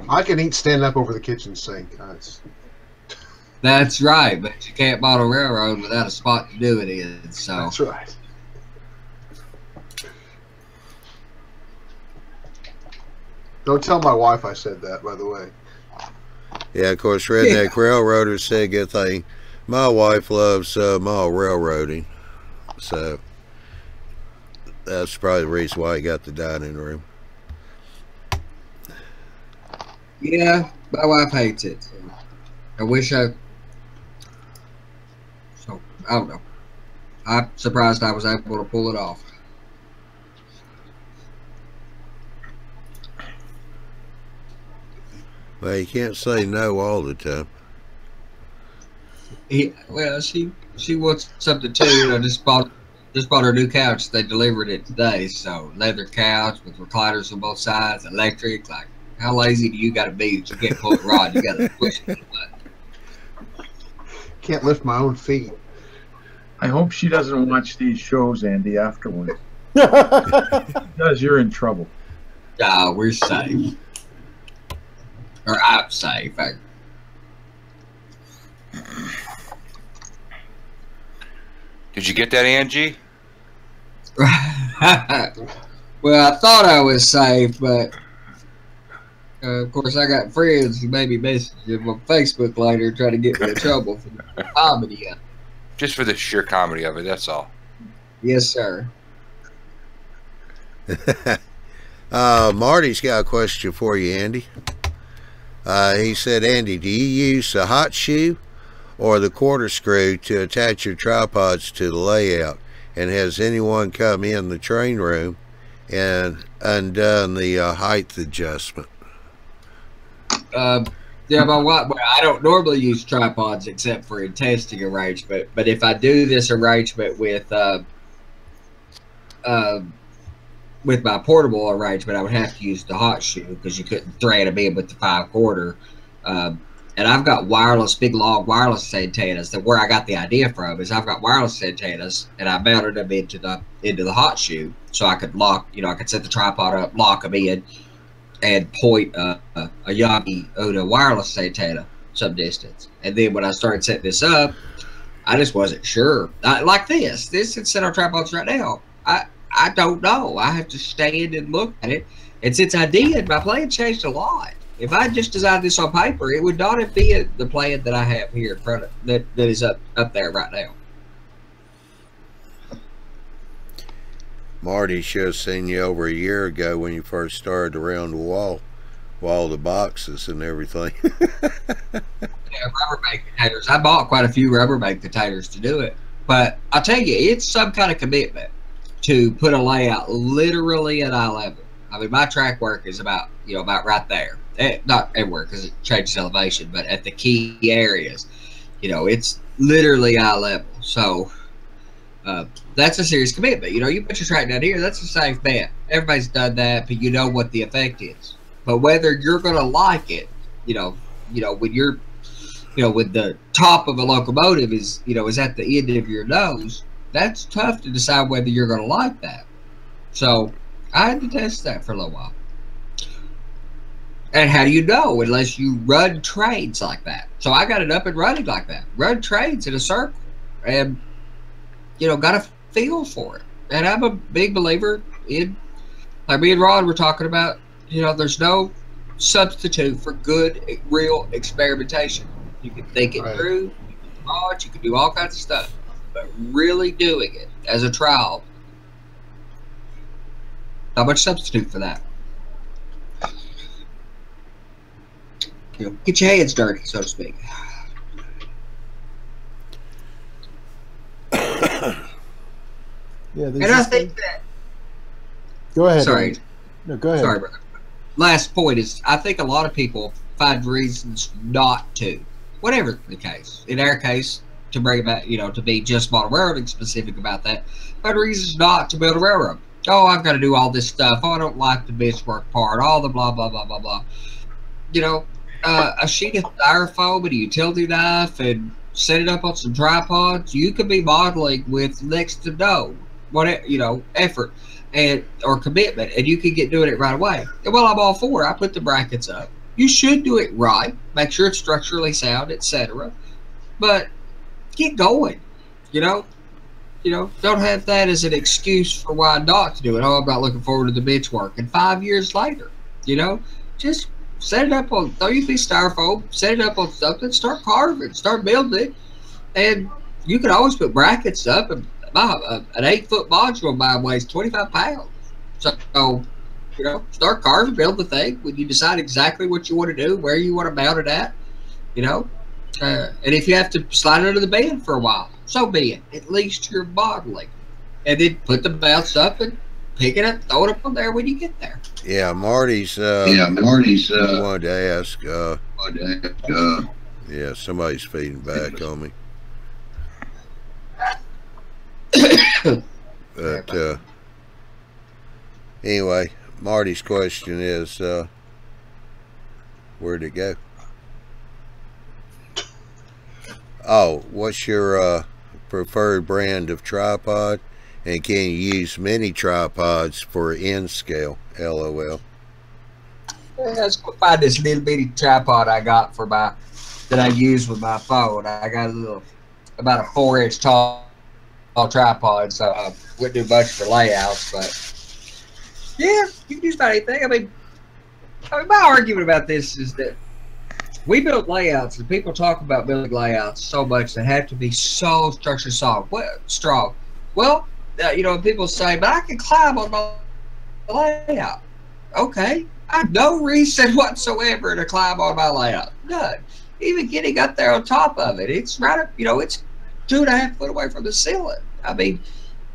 [SPEAKER 4] I can eat stand up over the kitchen sink.
[SPEAKER 5] That's right, but you can't model railroad without a spot to do it in. So
[SPEAKER 4] that's right. Don't tell my wife I said that, by the way.
[SPEAKER 2] Yeah, of course, Redneck Railroader said good thing. My wife loves mile railroading, so that's probably the reason why he got the dining room.
[SPEAKER 5] Yeah, my wife hates it. I wish I. So I don't know. I'm surprised I was able to pull it off.
[SPEAKER 2] Well, you can't say no all the time.
[SPEAKER 5] Well, she wants something too. You know, just bought her new couch. They delivered it today. So leather couch with recliners on both sides, electric. Like, how lazy do you got to be that you can't pull the rod? You got to push it.
[SPEAKER 4] Can't lift my own feet.
[SPEAKER 7] I hope she doesn't watch these shows, Andy, afterwards. Because you're in trouble.
[SPEAKER 5] Nah, we're safe. Or I'm safe.
[SPEAKER 1] Did you get that, Angie?
[SPEAKER 5] Well, I thought I was safe, but of course I got friends who maybe message him on Facebook later trying to get me in trouble for the comedy of it.
[SPEAKER 1] Just for the sheer comedy of it, that's all.
[SPEAKER 5] Yes, sir.
[SPEAKER 2] Marty's got a question for you, Andy. He said, Andy, do you use the hot shoe or the quarter screw to attach your tripods to the layout? And has anyone come in the train room and undone the height adjustment?
[SPEAKER 5] Yeah, my wife. Well, I don't normally use tripods except for in testing arrangement. But if I do this arrangement with my portable arrangement, I would have to use the hot shoe because you couldn't thread them in with the 5/4. And I've got big long wireless antennas. That where I got the idea from is I've got wireless antennas and I mounted them into the hot shoe so I could lock. You know, I could set the tripod up, lock them in, and point a Yagi Oda wireless antenna some distance. And then when I started setting this up, I just wasn't sure. Like this is set on tripods right now. I don't know. I have to stand and look at it. And since I did, my plan changed a lot. If I just designed this on paper, it would not have been the plan that I have here in front of that is up there right now.
[SPEAKER 2] Marty should have seen you over a year ago when you first started around the wall the boxes and everything.
[SPEAKER 5] Yeah, Rubbermaid containers. I bought quite a few Rubbermaid containers to do it. But I'll tell you, it's some kind of commitment to put a layout literally at eye level. I mean, my track work is about right there. Not everywhere because it changes elevation, but at the key areas, it's literally eye level. So that's a serious commitment. You put your track down here, that's a safe bet. Everybody's done that, but you know what the effect is. But whether you're going to like it, when you're, when the top of a locomotive is at the end of your nose, that's tough to decide whether you're going to like that. So I had to test that for a little while. And how do you know unless you run trains like that? So I got it up and running like that. Run trains in a circle and, got a feel for it. And I'm a big believer in, like me and Ron were talking about, there's no substitute for good, real experimentation. You can think it through, you can watch, you can do all kinds of stuff. But really doing it as a trial, not much substitute for that. Get your hands dirty, so to speak.
[SPEAKER 3] Yeah,
[SPEAKER 5] and I think that.
[SPEAKER 3] Go ahead.
[SPEAKER 5] Sorry.
[SPEAKER 3] No, go ahead.
[SPEAKER 5] Sorry, brother. Last point is, I think a lot of people find reasons not to, whatever the case. In our case, to bring about, to be just model railroading specific about that, find reasons not to build a railroad. Oh, I've got to do all this stuff. Oh, I don't like the benchwork part. All the blah blah blah blah blah. A sheet of styrofoam and a utility knife and set it up on some tripods. You could be modeling with next to no, effort or commitment, and you can get doing it right away. And well, I'm all for it. I put the brackets up. You should do it right. Make sure it's structurally sound, etc. But get going. Don't have that as an excuse for why not to do it. Oh, I'm not looking forward to the bench work. And 5 years later, just set it up on, throw your piece of styrofoam, set it up on something, start carving, start building it, and you can always put brackets up. And an 8-foot module mine weighs 25 pounds. So, you know, start carving, build the thing. When you decide exactly what you want to do, where you want to mount it at, you know, and if you have to slide it under the bed for a while, so be it. At least you're modeling, and then put the mounts up and pick it up, throw it up on there when you get there.
[SPEAKER 2] Yeah, Marty's wanted to ask. Yeah, somebody's feeding back on me. But anyway, Marty's question is, where'd it go? Oh, what's your preferred brand of tripod? And can you use mini tripods for end scale? LOL.
[SPEAKER 5] Let's go find this little bitty tripod I got for that I use with my phone. I got about a 4-inch tall tripod, so I wouldn't do much for layouts, but yeah, you can use about anything. I mean, my argument about this is that we build layouts, and people talk about building layouts so much that have to be so structure strong. Well, you know, people say, but I can climb on my layout. Okay, I have no reason whatsoever to climb on my layout. None. Even getting up there on top of it, it's right up, you know, it's 2.5 foot away from the ceiling. I mean,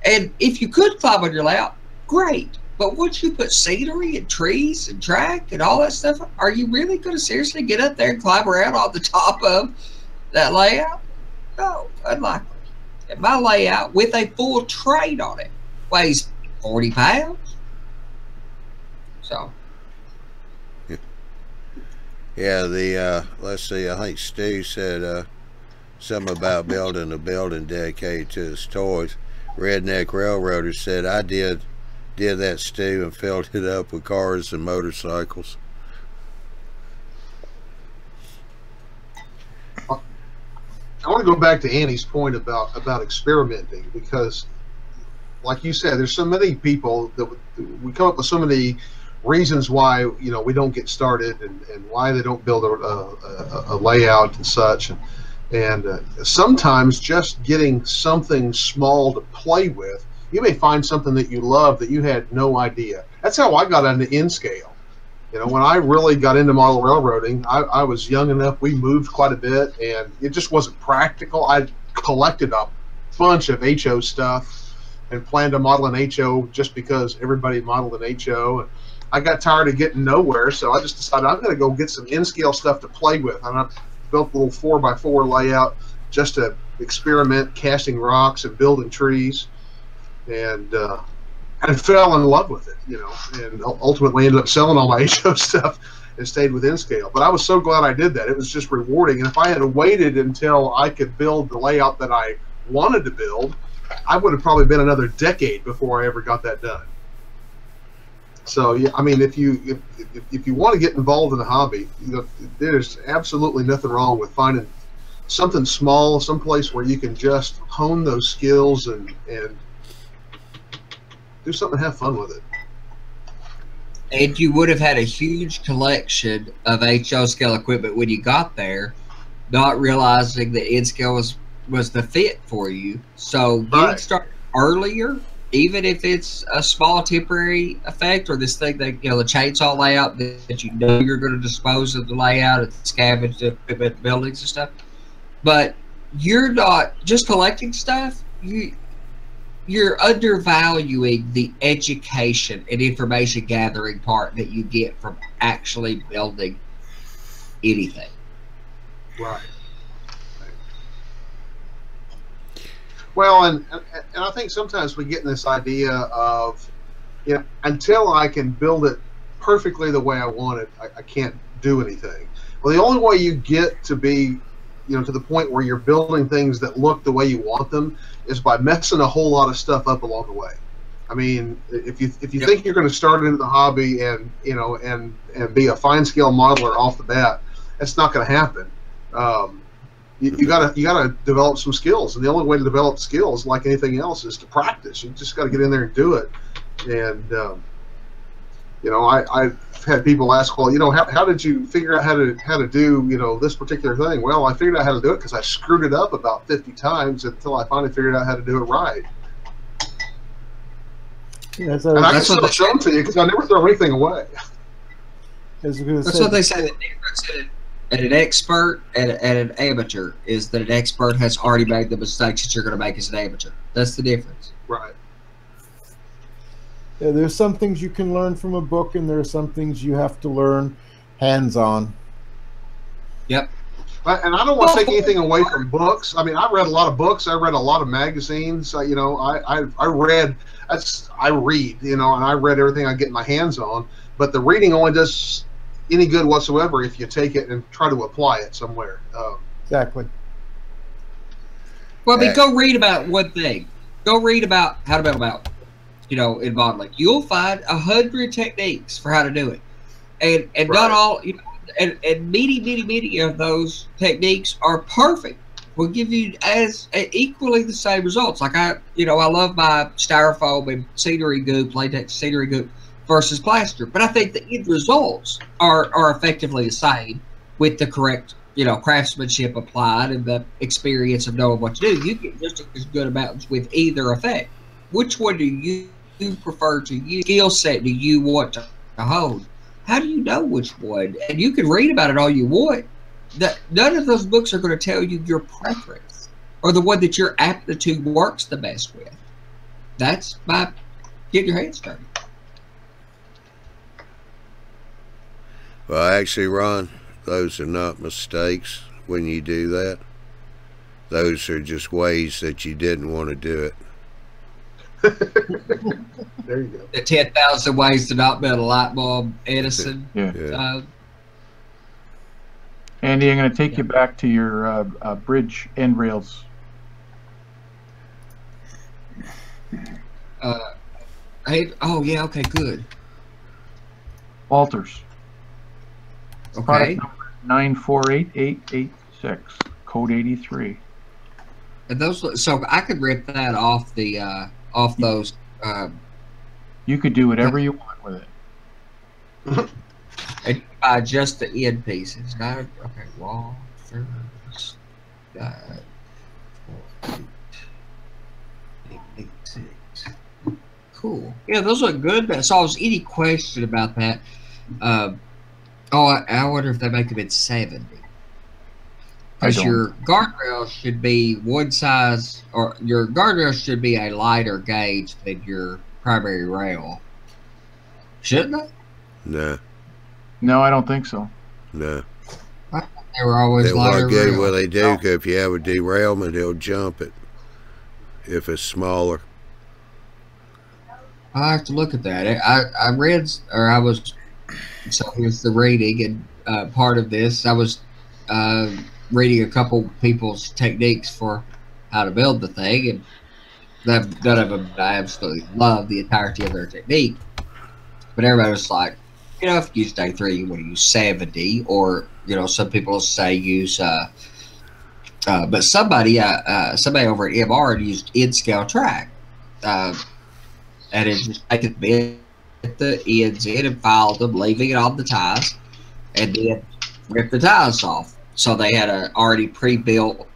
[SPEAKER 5] and if you could climb on your layout, great. But once you put scenery and trees and track and all that stuff, are you really going to seriously get up there and climb around on the top of that layout? No, unlikely. And my layout with a full train on it weighs 40 pounds. So.
[SPEAKER 2] Yeah, let's see, I think Stu said something about building a building dedicated to his toys. Redneck Railroader said, I did that, Stu, and filled it up with cars and motorcycles.
[SPEAKER 4] I want to go back to Annie's point about experimenting, because like you said, there's so many people that we come up with so many reasons why, you know, we don't get started, and why they don't build a layout and such, and sometimes just getting something small to play with, you may find something that you love that you had no idea. That's how I got into N-scale. You know, when I really got into model railroading, I was young enough, we moved quite a bit, and it just wasn't practical. I collected a bunch of HO stuff and planned to model an HO just because everybody modeled an HO. And I got tired of getting nowhere, so I just decided I'm going to go get some N-scale stuff to play with. And I built a little 4x4 layout just to experiment casting rocks and building trees, and fell in love with it, you know, and ultimately ended up selling all my HO stuff and stayed with N-scale. But I was so glad I did that. It was just rewarding. And if I had waited until I could build the layout that I wanted to build, I would have probably been another decade before I ever got that done. So yeah, I mean, if you want to get involved in a hobby, you know, there's absolutely nothing wrong with finding something small, someplace where you can just hone those skills and do something and have fun with it.
[SPEAKER 5] And you would have had a huge collection of HO scale equipment when you got there, not realizing that N-scale was the fit for you. So getting started earlier, even if it's a small temporary effect, or this thing that, you know, the chainsaw layout that you know you're going to dispose of the layout and scavenge the equipment, buildings and stuff, but you're not just collecting stuff. You're undervaluing the education and information gathering part that you get from actually building anything.
[SPEAKER 4] Right. Well, and I think sometimes we get in this idea of, you know, until I can build it perfectly the way I want it, I can't do anything. Well, the only way you get to be, you know, to the point where you're building things that look the way you want them is by messing a whole lot of stuff up along the way. I mean, if you think you're going to start into the hobby and, you know, and be a fine scale modeler off the bat, that's not going to happen. You gotta develop some skills, and the only way to develop skills, like anything else, is to practice. You just got to get in there and do it. And You know, I've had people ask, well, you know, how did you figure out how to do, you know, this particular thing? Well, I figured out how to do it because I screwed it up about 50 times until I finally figured out how to do it right.
[SPEAKER 3] Yeah, so
[SPEAKER 4] and I can still show them to you because I never throw anything away.
[SPEAKER 5] That's what they say. The difference in an expert and an amateur is that an expert has already made the mistakes that you're going to make as an amateur. That's the difference.
[SPEAKER 4] Right.
[SPEAKER 3] Yeah, there's some things you can learn from a book, and there are some things you have to learn hands-on.
[SPEAKER 5] Yep.
[SPEAKER 4] And I don't want to take anything away from books. I mean, I read a lot of books. I read a lot of magazines. You know, I read. I read. You know, and I read everything I get my hands on. But the reading only does any good whatsoever if you take it and try to apply it somewhere.
[SPEAKER 3] Exactly.
[SPEAKER 5] Well, I mean, go read about one thing. Go read about how to build a mountain. You know, in modeling, you'll find 100 techniques for how to do it, and right. Not all. You know, and many of those techniques are perfect. Will give you as equally the same results. Like I love my styrofoam and scenery goop, latex scenery goop versus plaster, but I think the end results are effectively the same with the correct, you know, craftsmanship applied and the experience of knowing what to do. You get just as good mountains with either effect. Which one do you prefer to use? Skill set do you want to hone? How do you know which one? And you can read about it all you want. None of those books are going to tell you your preference or the one that your aptitude works the best with. That's by getting your hands dirty.
[SPEAKER 2] Well, actually, Ron, those are not mistakes when you do that. Those are just ways that you didn't want to do it.
[SPEAKER 4] There you go.
[SPEAKER 5] The 10,000 ways to not build a light bulb, Edison.
[SPEAKER 7] Yeah. Andy, I'm going to take you back to your bridge end rails.
[SPEAKER 5] Oh yeah. Okay. Good.
[SPEAKER 7] Walters.
[SPEAKER 5] Okay.
[SPEAKER 7] 9488886, code 83.
[SPEAKER 5] And those, so I could rip that off the off those.
[SPEAKER 7] You could do whatever you want with it.
[SPEAKER 5] And buy just the end pieces. Not okay. Walters. Cool. Yeah, those look good. That solves any question about that. I wonder if they make them in 70. Because your guardrail should be one size, or your guardrail should be a lighter gauge than your primary rail. Shouldn't it?
[SPEAKER 2] No.
[SPEAKER 7] No, I don't think so.
[SPEAKER 2] No.
[SPEAKER 5] I thought they were always lighter.
[SPEAKER 2] They won't get what they do, because if you have a derailment, they'll jump it if it's smaller.
[SPEAKER 5] I have to look at that. I read, or I was, so here's the reading, and part of this, I was reading a couple people's techniques for how to build the thing, and none of them I absolutely love the entirety of their technique. But everybody was like, you know, if you use day 3, you want to use 70, or, you know, some people say use, but somebody over at MR used end-scale track. And it just I could bit the ends in and filed them, leaving it on the ties, and then rip the ties off. So they had a already pre-built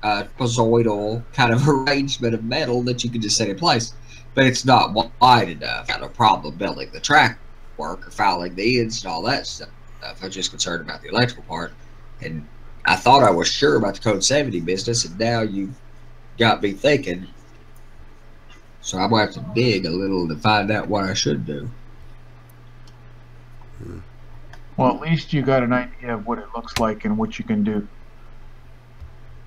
[SPEAKER 5] pozoidal kind of arrangement of metal that you could just set in place. But it's not wide enough. I had no problem building the track work or filing the ends and all that stuff. I was just concerned about the electrical part. And I thought I was sure about the Code 70 business, and now you've got me thinking. So I'm going to have to dig a little to find out what I should do.
[SPEAKER 7] Well, at least you got an idea of what it looks like and what you can do.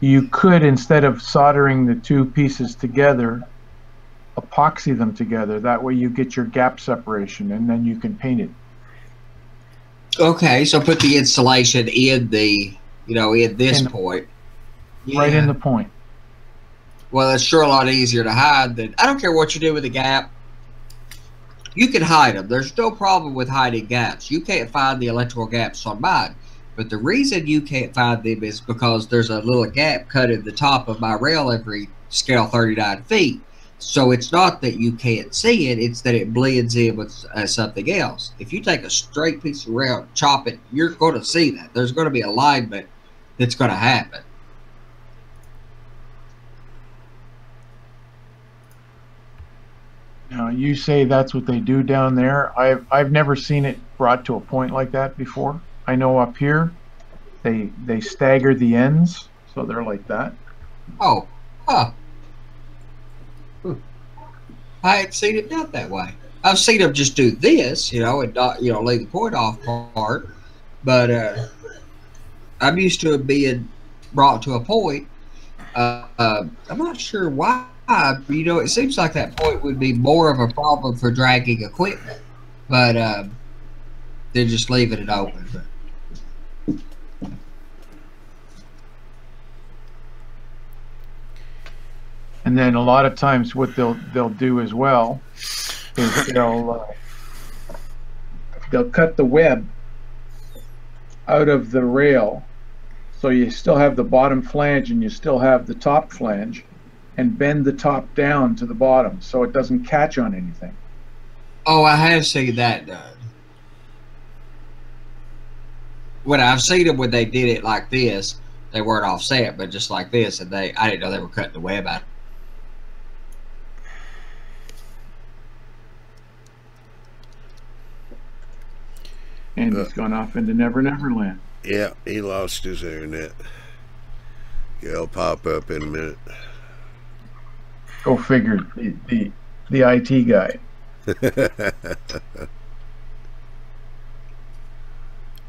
[SPEAKER 7] You could, instead of soldering the two pieces together, epoxy them together. That way you get your gap separation, and then you can paint it.
[SPEAKER 5] Okay, so put the insulation in the, you know, in this point.
[SPEAKER 7] Right in the point.
[SPEAKER 5] Well, it's sure a lot easier to hide than, I don't care what you do with a gap. You can hide them. There's no problem with hiding gaps. You can't find the electrical gaps on mine. But the reason you can't find them is because there's a little gap cut in the top of my rail every scale 39 feet. So it's not that you can't see it, it's that it blends in with something else. If you take a straight piece of rail, chop it, you're going to see that. There's going to be alignment that's going to happen.
[SPEAKER 7] Now, you say that's what they do down there. I've never seen it brought to a point like that before. I know up here, they stagger the ends, so they're like that.
[SPEAKER 5] Oh, huh. I hadn't seen it done that way. I've seen them just do this, you know, and not, you know, lay the point off part. But I'm used to it being brought to a point. I'm not sure why. You know, it seems like that point would be more of a problem for dragging equipment, but they're just leaving it open.
[SPEAKER 7] And then a lot of times what they'll do as well is they'll cut the web out of the rail, so you still have the bottom flange and you still have the top flange, and bend the top down to the bottom so it doesn't catch on anything.
[SPEAKER 5] Oh, I have seen that done. When I've seen them when they did it like this, they weren't offset, but just like this, and I didn't know they were cutting the web out.
[SPEAKER 7] And he's gone off into Never Never Land.
[SPEAKER 2] Yeah, he lost his internet. Yeah, it'll pop up in a minute.
[SPEAKER 7] Go figure, the IT guy.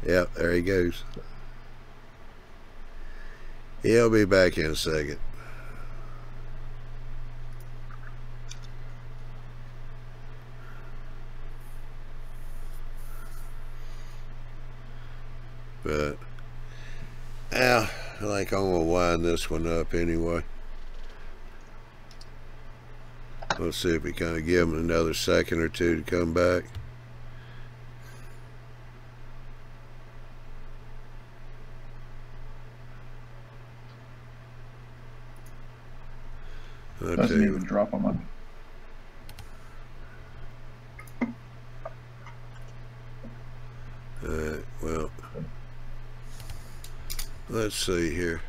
[SPEAKER 2] Yep, there he goes. He'll be back in a second. But I think I'm gonna wind this one up anyway. We'll see if we kind of give him another second or two to come back.
[SPEAKER 7] Doesn't even drop them on.
[SPEAKER 2] Well, let's see here.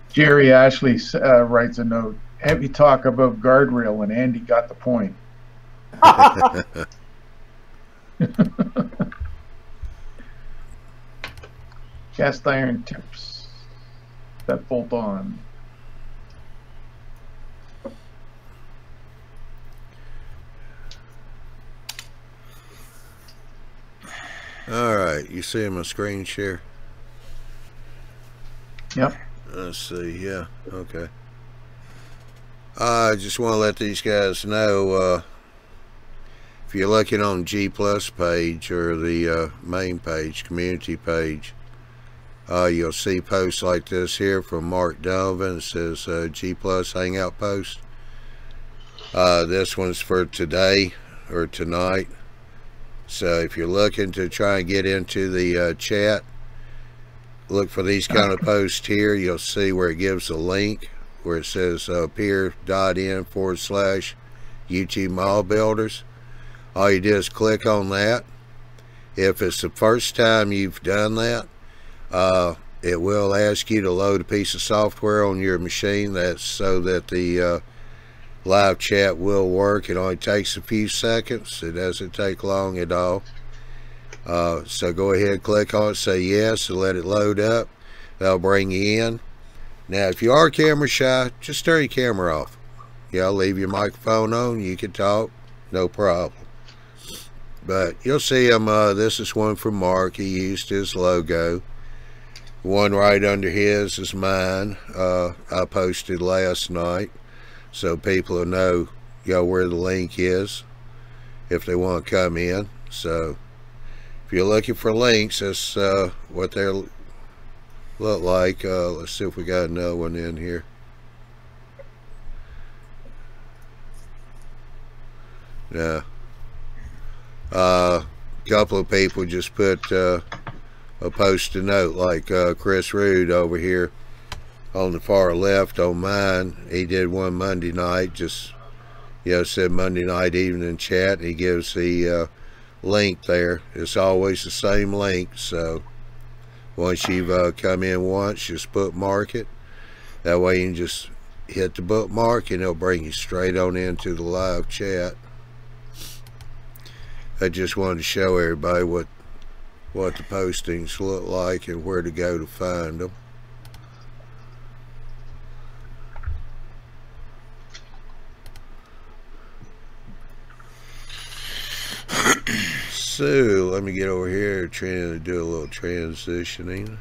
[SPEAKER 7] Jerry Ashley writes a note. Heavy talk about guardrail when Andy got the point. Cast iron tips that bolt on.
[SPEAKER 2] All right, you see my screen share?
[SPEAKER 7] Yep.
[SPEAKER 2] Let's see, yeah, okay. I just want to let these guys know, if you're looking on G Plus page or the main page, community page, you'll see posts like this here from Mark Donovan. It says G Plus Hangout post. This one's for today or tonight. So if you're looking to try and get into the chat, look for these kind of posts here. You'll see where it gives a link where it says peer.in/YouTube Model Builders. All you do is click on that. If it's the first time you've done that, it will ask you to load a piece of software on your machine. That's so that the live chat will work. It only takes a few seconds. It doesn't take long at all. So go ahead, click on it, say yes, and let it load up. That'll bring you in. Now, if you are camera shy, just turn your camera off. Yeah, leave your microphone on. You can talk, no problem. But you'll see him. This is one from Mark. He used his logo. One right under his is mine. I posted last night, so people will know, where the link is if they want to come in. So if you're looking for links, that's what they look like. Let's see if we got another one in here. couple of people just put a post-it note, like Chris Rude over here on the far left on mine. He did one Monday night, just, you know, said Monday night evening chat. He gives the link there. It's always the same link, so once you've come in once, just bookmark it. That way you can just hit the bookmark and it'll bring you straight on into the live chat. I just wanted to show everybody what the postings look like and where to go to find them. So let me get over here, trying to do a little transitioning.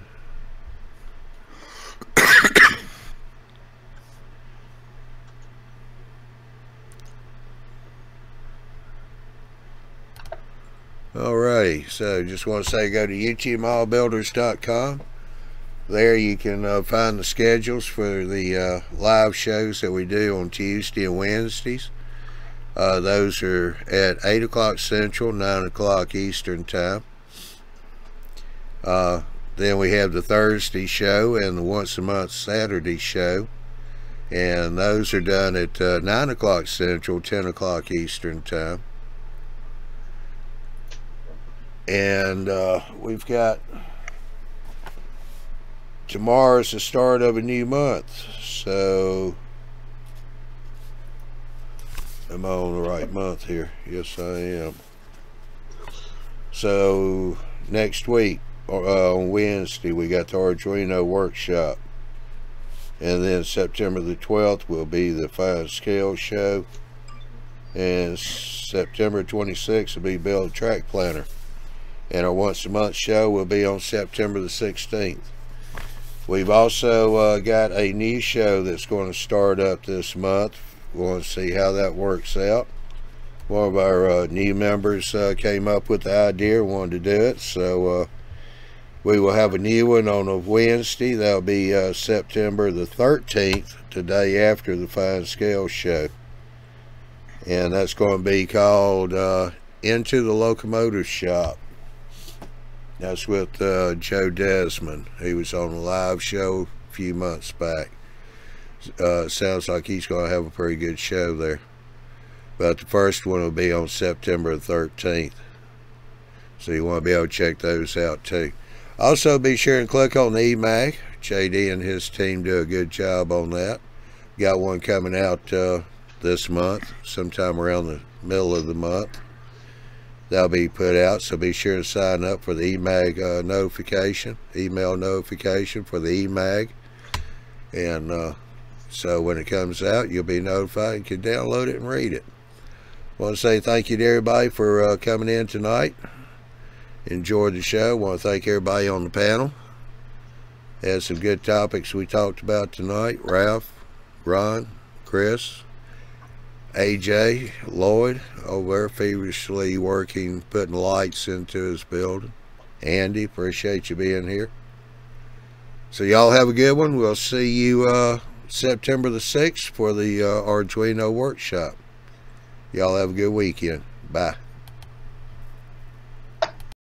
[SPEAKER 2] Alrighty, so just want to say go to YouTubeModelBuilders.com. There you can find the schedules for the live shows that we do on Tuesday and Wednesdays. Those are at 8 o'clock Central, 9 o'clock Eastern Time. Then we have the Thursday show and the once a month Saturday show. And those are done at 9 o'clock Central, 10 o'clock Eastern Time. And we've got tomorrow's the start of a new month. So am I on the right month here? Yes, I am. So next week on Wednesday we got the Arduino workshop, and then September the 12th will be the Fine Scale show, and September 26th will be Build Track Planner, and our once a month show will be on September the 16th. We've also got a new show that's going to start up this month. We want to see how that works out. One of our new members came up with the idea, wanted to do it, so we will have a new one on a Wednesday. That'll be September the 13th, the day after the Fine Scale show, and that's going to be called Into the Locomotive Shop. That's with Joe Desmond. He was on a live show a few months back. Sounds like he's going to have a pretty good show there. But the first one will be on September 13th. So you want to be able to check those out too. Also be sure and click on the eMag. JD and his team do a good job on that. Got one coming out this month, sometime around the middle of the month. That'll be put out, so be sure to sign up for the eMag notification, email notification for the eMag. And so when it comes out, you'll be notified and can download it and read it. I want to say thank you to everybody for coming in tonight. Enjoyed the show. I want to thank everybody on the panel. Had some good topics we talked about tonight. Ralph, Ron, Chris, AJ, Lloyd over there feverishly working, putting lights into his building. Andy, appreciate you being here. So y'all have a good one. We'll see you September the 6th for the Arduino workshop. Y'all have a good weekend. Bye.